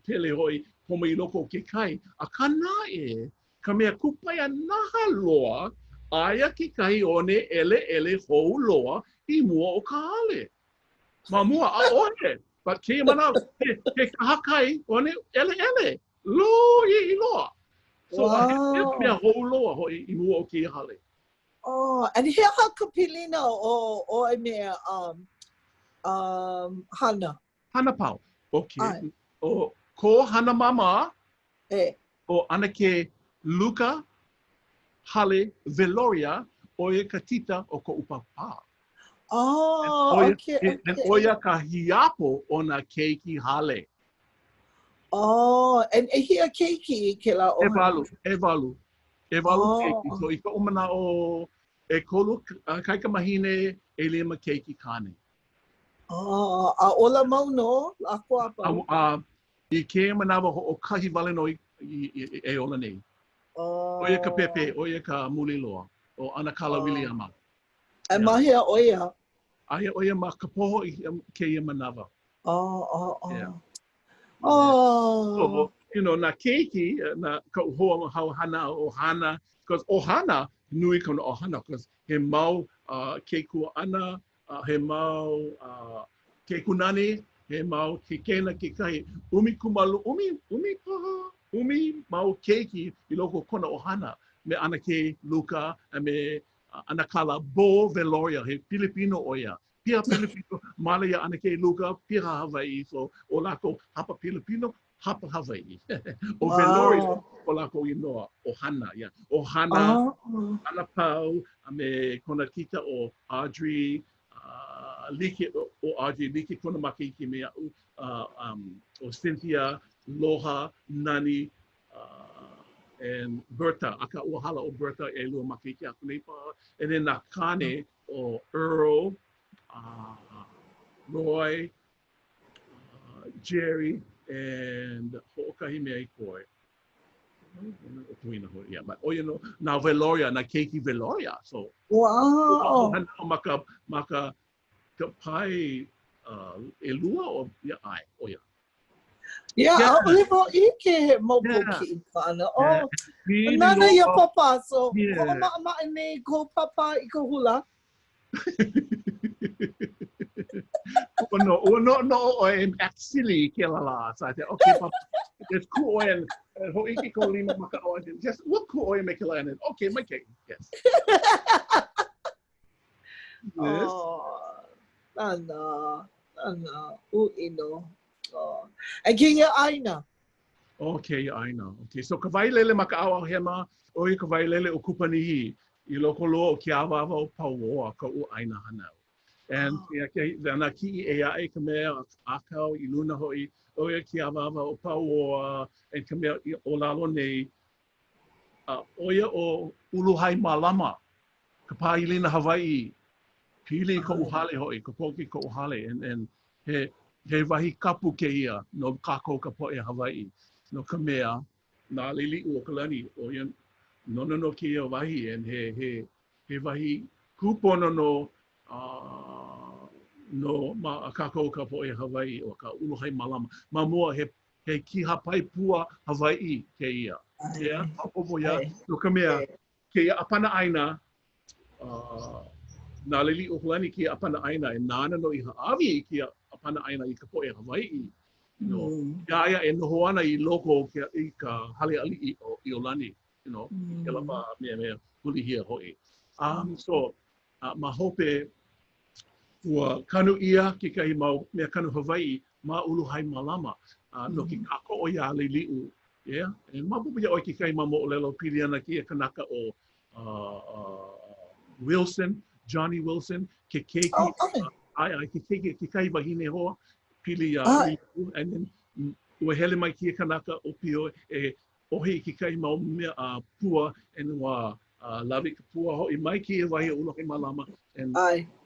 pele hoi poma I loko o ke kai. A ka nae, ka mea kupaia naha loa, aia ke kai one ele hou loa I mua o ka hale. Ma mua a ohe. But ke mana, ke kahakai one ele. Lo I loa. So a he mea hou loa hoi I mua o ke hale. Oh, and he ha ka pilina o e mea hana. Hana pau. Okay. O ko hana mama. O ana ke luka hale veloria o e ka tita o ko upapa. Oh, okay. And oia ka hiapo o na keiki hale. Oh, and he a keiki ke la o. Evalu keiki. So I ka umana o e kolu kaika mahine e lima keiki kane. Oh, a ola mau no, a kua pau. I ke manawa o kahi wale no e ola nei. Oia ka pepe, oia ka muli loa, o ana kala wili ama. E mahi a oia? Aia oia ma ka poho I kēia manawa. So, you know, na keiki, na ka hoa hana o hana, because ohana, nui kona ohana, because he mau keiku ana, he mau keikunani, he mau ke kena ke kai, umi kumalu, umi paha, umi mau keiki I loko kona ohana, me ana ke luka, me ana kala bo veloria, he Filipino oia. Pia Filipino, Malaya ana ke luka, pia Hawaii, so o lako hapa Filipino, hapa Hawaii. O veloria, o lako inoa, ohana, yeah. Ohana, ana pau, me kona kita o Audrey, like o Audrey, like kona makiki mea, o Cynthia, Loha, Nani, and Berta, aka uahala o Berta e lua makiki aku nei pa, and then na kane o Earl, Roy, Jerry, and hoʻokahi mea I koe. Yeah, but you know, now Veloria, na keiki Veloria, so. Wow. Maka ka pai e lua o ia ai, o ia. Yeah, olivo ike mopoki pana. Oh, Nāna ia papa, so hoʻoma nei ko papa I ka hula. No, I'm actually kilala. So I said, okay, papa, it's cool and ho iki ko lima maka o just what cool oil make it okay, my cake, yes. Oh, Nāna, uino. Oh, and kēia aina. Okay, aina. Okay, so ka wailele maka awa hema, o I ka wailele o kupanihi, I loko loa o ki awawa o pauoa ka u aina hanau. And ana ki e ae ka mea akau I luna hoi, o ia ki awawa o pauoa, and ka mea o lalo nei, o ia o uluhai malama, ka pāilina Hawaii, pili ko uhale hoi, ka poki ko uhale, and he wahi kapu kēia no kākou ka poe Hawaii, no ka mea, nā lili o ka lani, o ia no kēia wahi, and he wahi kupono no ma kākou ka poe Hawaii o ka uluhai malama. Ma mua he kiha pai pua Hawaii kēia. Yeah, hapopo ia, no ka mea, kēia apana aina, nā lili o ka lani kia apana aina, e Nāna no I haawi kia apana aina I ka poe Hawaii. You know, ia e noho ana I loko I ka hale ali I o lani, you know, ke lapa mea huli hia hoi. So, ma hope ua kanu ia ki kai mau mea kanu Hawaii ma uluhai malama, no ki kako o ia liliu, yeah? E mabubu ia oi ki kai ma moʻolelo pili ana ki e kanaka o Wilson, Johnny Wilson, ke keiki, ke keiki ki kai wahine hoa, pili and then ua hele mai ki e kanaka o pio e ohi ki kai mau mea pua, and ua lawi ka pua hoi mai ki e wahi uluhai malama, and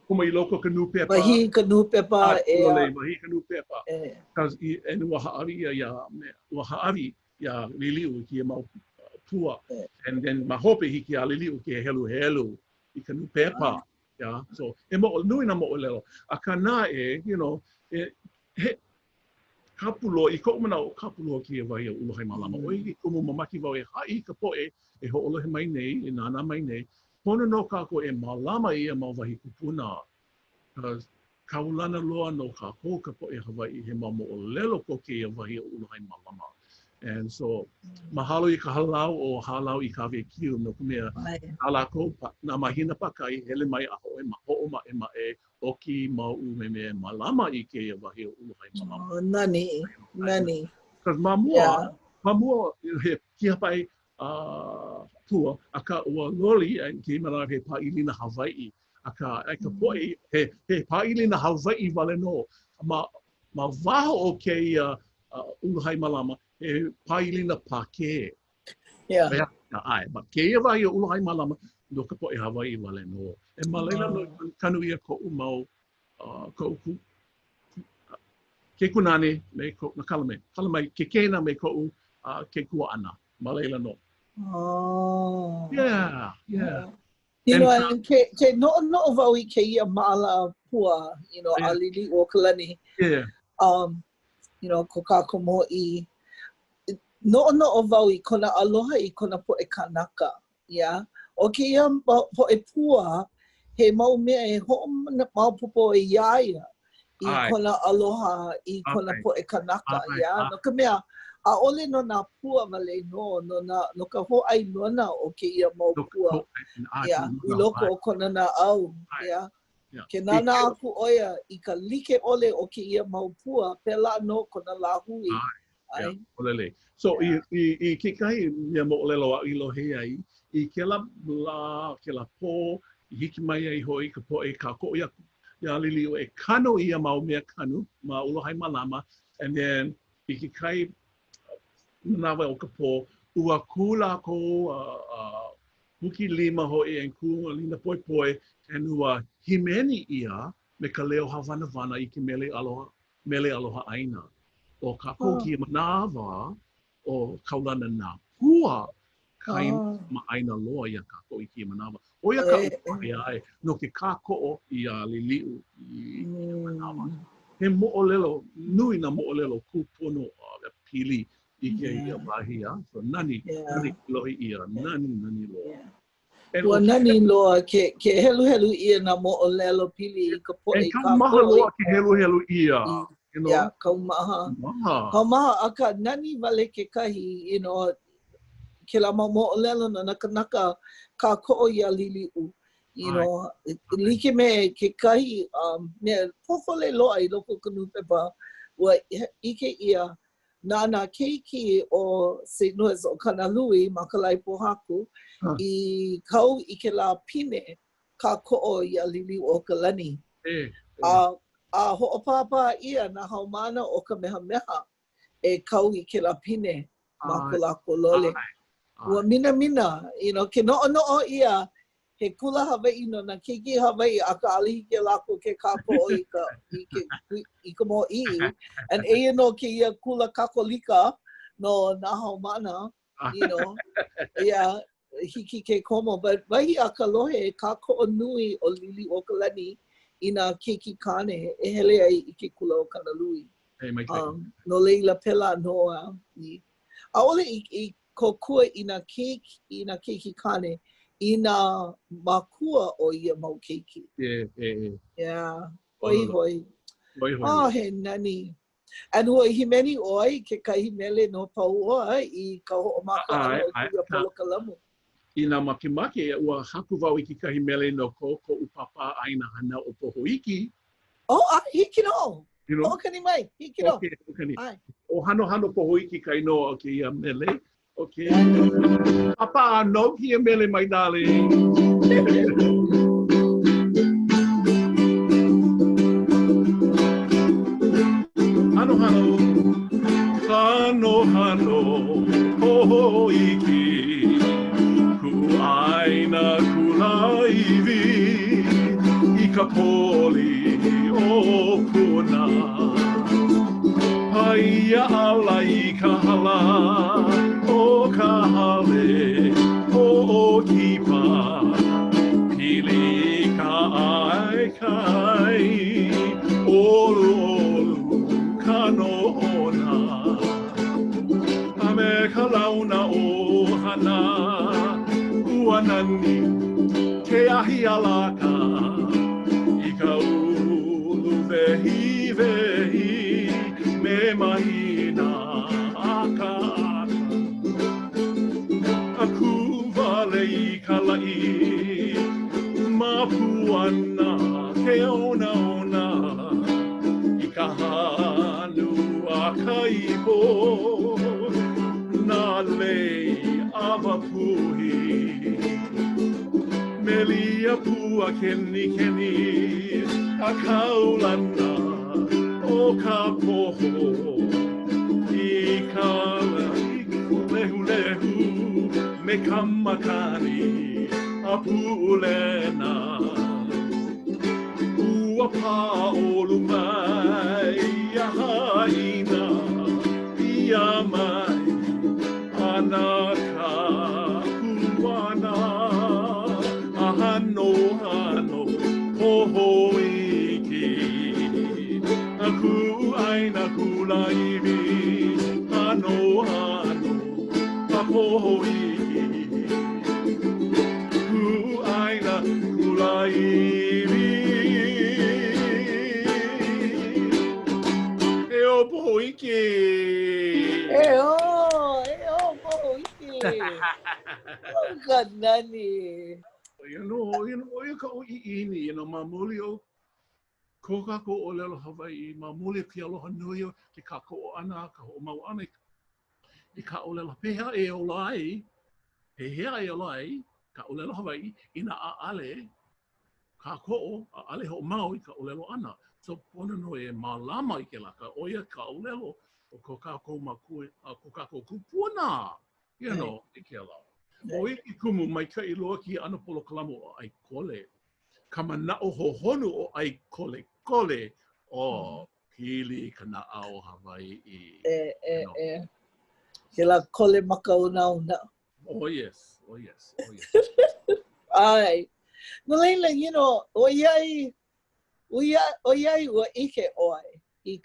kuma I loko ka nupepa. Mahi ka nupepa. Mahi ka nupepa. Because and ua haawi ia liliu ki e mau pua. And then ma hope hiki a liliu ki e helu I ka nupepa. Yeah, so nui na moʻolelo. A kana he kapulo, I koʻu manao kapulo ki e wahi o ʻuluhai malama. O i kumu mamaki wau e hai ka poʻe e hoʻolohe mai nei, e nāna mai nei. Pono no kākou e malama ia mau wahi kupuna. Kaulana loa no kākou ka poʻe Hawaii he mau moʻolelo ko kēia wahi o ʻuluhai malama. And so, mahalo I ka halau o halau I ka wekiō no ka mea alako nā mahina pakai hele mai aho e maho ma e ma e oki mau me me malama I kēia wahi o ʻuluhai malama. Oh, nani. Because mamua he kihapai pua aka ua loli and ki mana he paʻilina Hawaii aka poʻe he paʻilina Hawaii wale no ma waho o kēia ʻuluhai malama he paʻilina Pākē. Yeah. But kēia wahi o ʻuluhai malama no ka poʻe Hawaii wale no. E malaila no kanu ia koʻu mau koʻu ke kunane me koʻu kalamai ke kena me koʻu ke kua ana. Malaila no. Oh. Yeah. You know, and ke no wau I kēia maala pua, alili o kalani. Yeah. You know, ko kākou moʻi. No wau I kona aloha I kona poʻe kanaka. Yeah. O kēia poʻe pua, he mau mea e hoʻomaopopo e iaia I kona aloha I kona poʻe kanaka. Yeah. No ka mea, ʻaʻole no nā pua wale no ka hoʻai nona o kēia mau pua. Yeah. I loko o kona nā au. Yeah. Ke nana aku oia I ka like ole o kēia mau pua, pela no kona lāhui. Olele. So I kekahi mea moʻolelo I Nohea I ke la pō, I hiki mai ai hoi ka poʻe kākou ia lili o e kano ia mau mea kanu, ma ʻuluhai malama, and then I kekahi manawa o ka pō, ua kula ko huki lima hoi and ku lina poe, and ua himeni ia me ka leo hawana I ke mele aloha aina. O kākou ki manawa o kaulana nā pua kai ma aina loa ia kākou I ki manawa. O ia ka upahe no ke kākou I a liliu I manawa. He moʻolelo, nui na moʻolelo kūpono pili I ke ia wahia. So nani lohi ia, nani loa. Ua nani loa ke helu ia na moʻolelo pili I ka poʻe kākou. And maha loa ke helu ia. Yeah, kaumaha. Kaumaha aka nani wale ke kahi, ke la moʻolelo na naka kākou ia liliu. Like me ke kahi, mea pofole loa I loko ka nupepa, ua ike ia Nāna keiki o St. Louis o Kanalui, ma ka Kaipo Hale, I kau I ke la pine kākou ia liliu o ka lani. A hoʻopapa ia na haumana o ka meha e kau I ke la pine ma ko lako lole. Ua mina, ke noʻo ia he kula Hawaii no na keiki Hawaii a ka alihi ke lako ke kākou I ka moʻi. And eia no ke ia kula kakolika no na haumana, yeah, hiki ke komo. But wahi a ka lohe kākou nui o lili o ka lani I nā keiki kane e hele ai I ke kula o Kanalui. No leila pela noa. ʻAʻole I kokua I nā keiki kane I nā makua o ia mau keiki. Yeah. Hoi. Oh, he nani. And ua himeni oi ke kahi mele no paua I ka hoʻomaka ana o kuia polokalamu. I nā makemake ua haku wau I ke kahi mele no ko upapa aina hana o pohoiki. Oh, hiki no. Hoʻokani mai, hiki no. O hano pohoiki kai no o ke ia mele. Okay. Papa, no ki ia mele mai darling. Hano, pohoiki. Aina kulaiwi I ka poli o puna Paia ala I ka hala o ka hale o kipa Pili ka ana ua nani ke ahi alaka I ka ulu vehi vehi me mahina aka aku vale I ka lai mapuana ke ona ona I ka hanu a Kaipo nā lei awa puhi melia pua keni keni a kaulana o ka poho I ka lehu lehu me ka makani a puulena ua pa olu mai a haina ia mai ana ka kuana a hano hano poho iki a ku aina kula iwi hano hano a poho iki ku aina kula iwi e o poho iki poho iki. Oh, God, nani. You know, ka o iini, mamuli o ko kākou ʻōlelo Hawaii, mamuli ki aloha nui o ke kākou o ana, ka hoʻomau ana I ka ʻōlelo pehea e olai, ka ʻōlelo Hawaii, ina ʻaʻale, kākou, ʻaʻale hoʻomau I ka ʻōlelo ana. So, pono no e mālama I ke laka, oia ka ʻōlelo o ko kākou makue, ko kākou kupuna, I ke ala. O iki kumu mai ka iloa ki ana polo kalamo o ʻai Kole. Ka manao hohonu o ʻai Kole Kole o pili ka naʻao Hawaii. Ke la kole maka una una. Oh yes. Ai. No leila, oiai ua ike oi I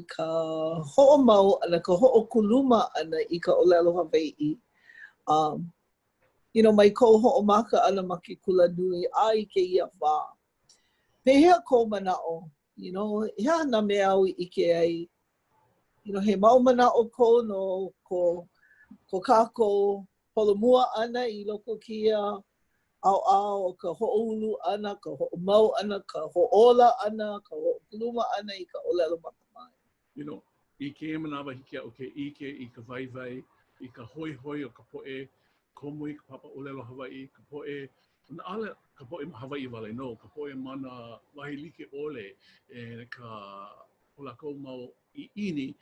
ka hoʻomau ana ka hoʻokuluma ana I ka ʻōlelo Hawaii. Mai kou hoʻomaka ana ma ke kula nui a I kēia wā. Pehea kou manaʻo, hea nā mea au I ike ai. He mau manaʻo kou no ko kākou holomua ana I loko kia au o ka hoʻoulu ana, ka hoʻomau ana, ka hoʻola ana, ka hoʻokuluma ana I ka ʻōlelo makamai. I ke manawa hiki o ke ike I ka waiwai, I ka hoihoi o ka poʻe, komui ka papa ʻōlelo Hawaii, ka poʻe, nāle ka poʻe ma Hawaii wale no, ka poʻe mana wahi like ʻole e ka polako mau iini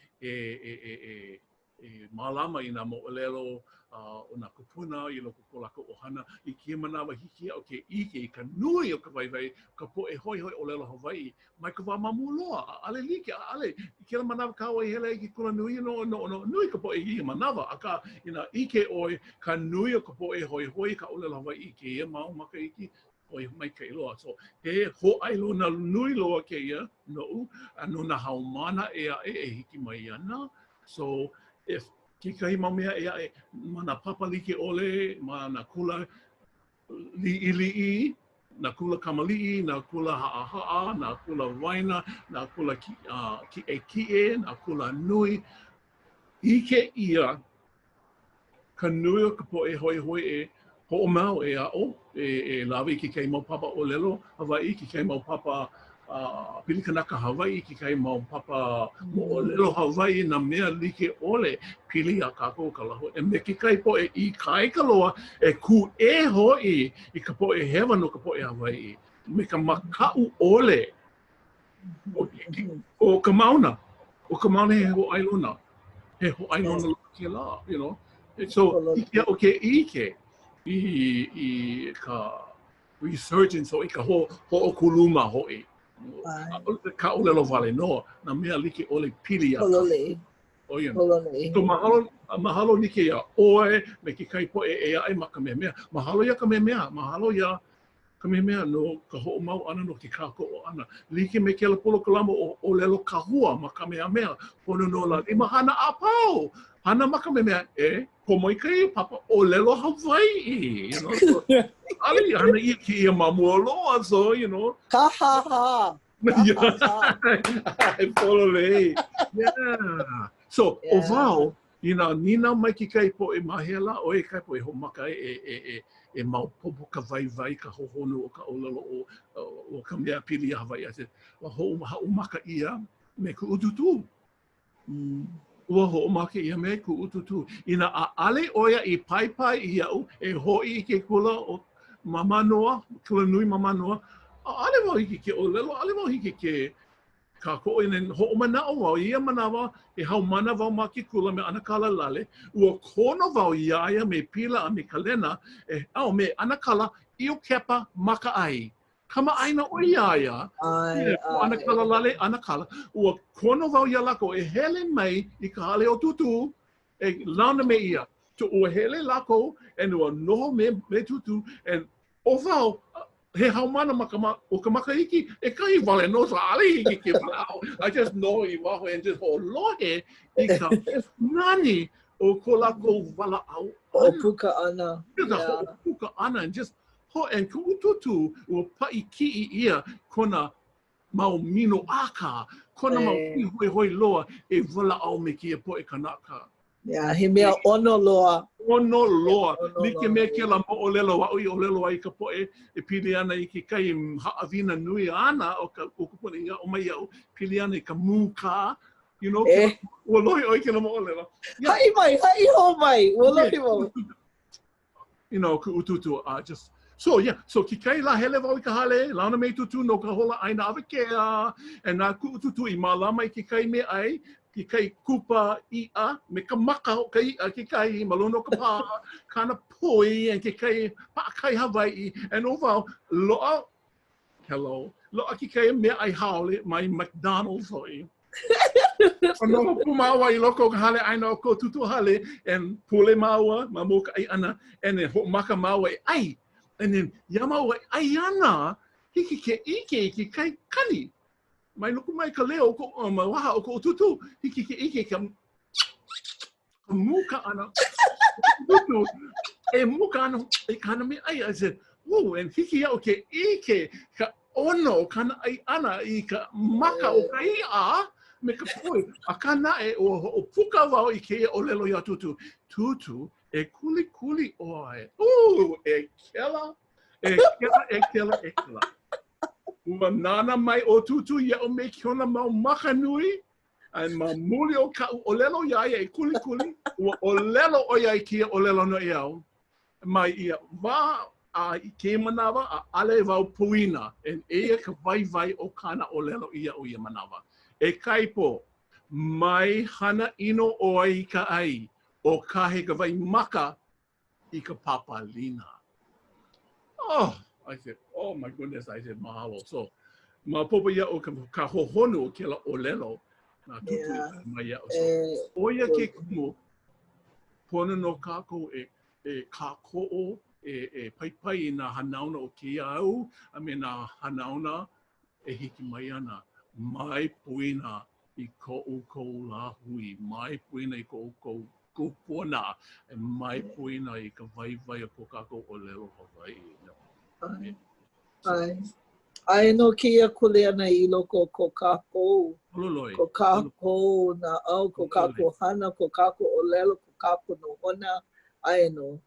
mālama I nā moʻolelo o nā kupuna I loko ko lako ohana I ke manawa hiki o ke ike I ka nui o ka waiwai ka poʻe hoihoi ʻōlelo Hawaii mai ka wā mamuloa ʻaʻale like ʻaʻale I ke la manawa kaua I hele I ke kula nui no nui ka poʻe I manawa aka ina ike oi ka nui o ka poʻe hoihoi ka ʻōlelo Hawaii ke ia mau maka iki oi mai ka iloa so he hoʻailo na nui loa ke ia no no na haumana e hiki mai ana so if ki kahi mau mea e mana papa like ole, mana kula li'i, na kula kamali'i, na kula ha'a, na kula waina, na kula ki'e, na kula nui. Ike ia ka nui o ka poʻe hoi e hoʻomau e a'o, e lawa I ki kai mau papa ʻōlelo Hawaii, ki kai mau papa pili kanaka Hawaii, ki kai mau papa moʻolelo Hawaii, na mea like ole pili a kākou ka lahu. E me ki kai poʻe I kai ka loa, e ku e hoi I ka poʻe hewa no ka poʻe Hawaii. Me ka makau ole o ka mauna. O ka mauna he hoʻailona. He hoʻailona ke la, So, o ke ike I ka resurgence o I ka hoʻokuluma hoi. Ka ʻōlelo wale no, na mea like ole pili a Holole. So mahalo ni ke ia oe me ke kai poʻe e aʻe ma ka mea. Mahalo ia ka mea. Mahalo ia ka mea no ka hoʻomau ana no ke kākou ana. Like me ke ala polo kalama o ʻōlelo kahua ma ka mea. Pono no la I mahana a pau. hana maka me mea, komoi kai papa ʻōlelo Hawaii, you know, so, ali hana ia ki ia mamualoa, so, you know. Kahaha. I follow le. Yeah. So, o wao, nina mai ki Kaipo e mahela, o e Kaipo e homaka e maupopo ka vai ka hohonu o ka ʻōlelo o ka mea pili a Hawaii. I said, wa hoʻomaka ia me ku ututu. Ua hoʻomaka ia me ku ututu. Ina a ale oia I pai I au e hoi I ke kula o mamanoa, kula nui mamanoa. Ale wau hiki ke ʻōlelo, ale wau hiki ke kākou inen hoʻomanao wau ia manawa e haumana wau ma ke kula me ana kala lale. Ua kono wau iaia me pila a me kalena e au me ana kala io kepa maka ai. Kama aina o iaia. Ana kala lale, ana kala. Ua kono wau ia lako e hele mai I ka hale o tutu e launa me ia. Tu ua hele lako e ua noho me tutu e o wau he haumana o ka makahiki e kahi wale no sa ali hiki ke palao. I just know I waho and just hoʻolohe I ka nani o ko lako wala au. O pukana. O pukana and just and ku ututu ua pai ki I ia kona mau mino aka, kona mau hoi loa e wala au me ki e po e kanaka. Yeah, he mea ono loa. Ono loa. Like mea ke la moʻolelo wa ui ʻōlelo ai ka poe e pili ana I ke kai haawina nui ana o ka kupuna inga o mai au pili ana I ka mūka. You know, ua lohi oi ke la moʻolelo. Hai ho mai, ua lohi mau. You know, ku ututu just so ki kai la hele wau I ka hale, launa me tutu no ka hola aina awe kēia, e nā ku ututu I mālama I ke kai me ai, ki kai kupa ia me ka maka o ka ia ki kai malono ka pā kana poi and ki kai pākai Hawaii and o wau loa ki kai mea ai haole mai McDonald's hoi. O no pumawa I loko ka hale aina o ko tutu hale and pule maua ma mo ka ai ana and then maka maua ai and then yamaua ai ana hiki ke ike ki kai kani. Mai nuku mai ka leo ko waha o ko tutu hiki ke ike ka muka ana tutu e muka ana e kana me ai I said and hiki au ke ike ka ono kana ai ana I ka maka o ka ia me ka poi a kana e o puka wau I ke ʻōlelo ia tutu e kuli oe e kela Ua nana mai o tutu ia o me kiona mau maka nui ai ma muli o ka ʻōlelo iaia e kuli ua ʻōlelo o ia I kia ʻōlelo no iau mai ia wa a I ke manawa a ale wau puina e eia ka vai o kana ʻōlelo ia o ia manawa e Kaipo mai hana ino o ai ka ai o kahe ka vai maka I ka papalina. I said, oh my goodness, I said, mahalo. So, ma popa ia o ka hohonu o ke la ʻōlelo, nā tutu mai ia o so. Oia ke kumu, pona no kākou e kākou e pai I nā hanauna o kēia au, a me nā hanauna e hiki mai ana. Mai puina I kou la hui, mai puina I kou kupuna, e mai puina I ka vai o ko kākou ʻōlelo Hawaii. Ai no kia kule ana I loko ko kākou. Hololoi. Ko kākou na au, ko kākou hana, ko kākou ʻōlelo, ko kākou nohona. Ai no.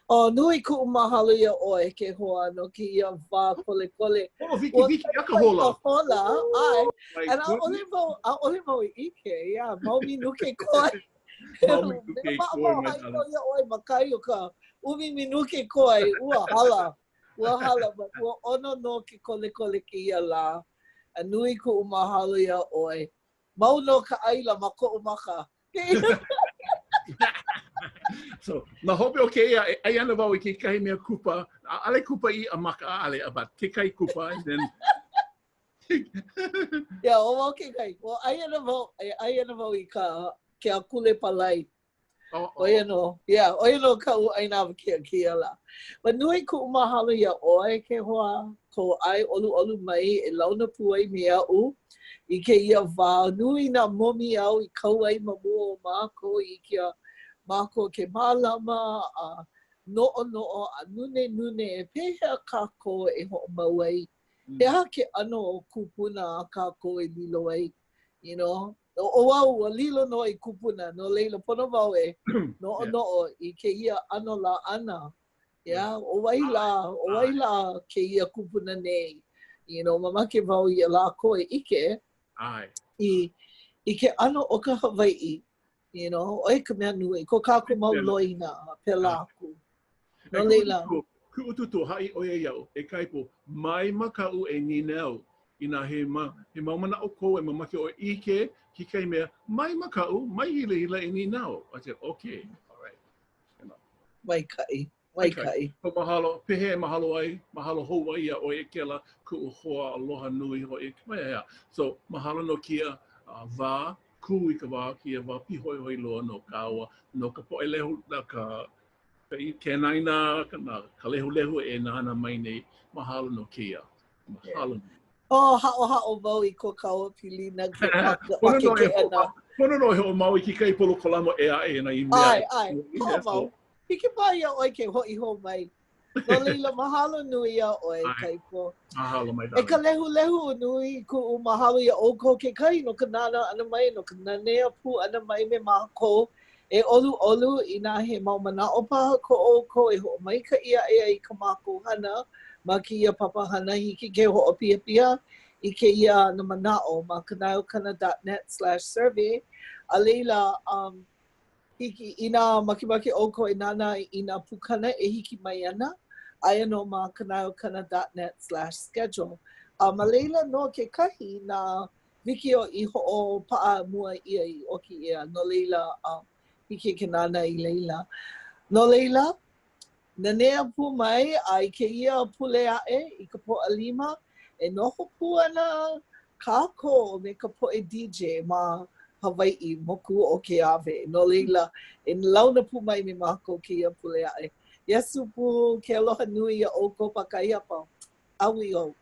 O nui ku mahalo ia oe ke hoa no ki ia wā kole. Oh, viki aka hola. Ai. And a ole mau I ike, mau mi nuke koe. Mau mi nuke koe. Hai no ia oe makai o ka umi mi nuke koe, ua hala, but ua ono no ke kole ki ia la. A nui ku mahalo ia oe. Mau no ka aila ma ko umaka. So, na hope o kēia, ai ana wau I ke kai mea kupa, ale kupa I a maka ale, but ke kai kupa, and then... o wau ke kai. Well, ai ana wau I ka ke a kule palai. Oia no, oia no ka u aina kia la. Ma nui ku mahalo ia oe ke hoa ko ai ʻoluʻolu mai e launa pu ai me au I ke ia wā nui na momi au I kau ai ma mua o māko I kia māko ke mālama a noʻo a nune e pehea kākou e hoʻomau ai. He aha ke ano o kupuna a kākou e lilo ai, you know? O wau, a lilo no I kupuna, no leila pono wau e noʻo I ke ia ano la ana. O waila ke ia kupuna nei. You know, mamake wau I la koe ike. I ke ano o ka Hawaii. You know, oi ka mea nui, ko kākou mau loina, pela aku. No leila. Ku ututu hai oia iau, e kaipo, mai makau e ninau. Ina he maumana o ko e mamake o ike, ki kai mea, mai makau, mai hila e ninau. I said, okay, all right. You know. Mai kai. So mahalo, pehe mahalo ai, mahalo hou ia o e kela, ku hoa aloha nui ho e kmea. So mahalo no kia wā, ku I ka wā, kia wā pihoi loa no kaua, no ka poʻelehu na ka ke naina, ka lehu e Nāna mai nei, mahalo no kia. Mahalo. Hao wau I ko kaua pili na ke ake ke ana. Pono no he o mau I ki kai polo kolamo e ae na I mea. Ai, ho mau. Hiki pa ia oi ke hoi ho mai. No leila mahalo nui ia oi kaipo. Mahalo mai E ka lehu nui ku mahalo ia o ko ke kai no ka Nāna ana mai, no ka nanea pu ana mai me mākou. E ʻoluʻolu I nā he mau manao paha ko e ho mai ka ia e ai ka mākou hana. Ma ki ia papahana hiki ke hoʻopia I ke ia na manao ma kanaokana.net/survey. A leila, hiki ina makimaki o ko e Nāna I nā pukana e hiki mai ana. Aia no ma kanaokana.net/schedule. Ma leila no ke kahi na wikiō I hoʻo paa mua ia I oki ia. No leila, hiki ke Nāna I leila. No leila, nanea pu mai ai ke ia pule ae I ka poʻalima e noho pu ana kākou me ka poʻe DJ ma Hawaii moku o ke ave. No leila, e launa pu mai me mākou ke ia pule ae. Yesu pu ke aloha nui a o ko pakaia pau. Awi o.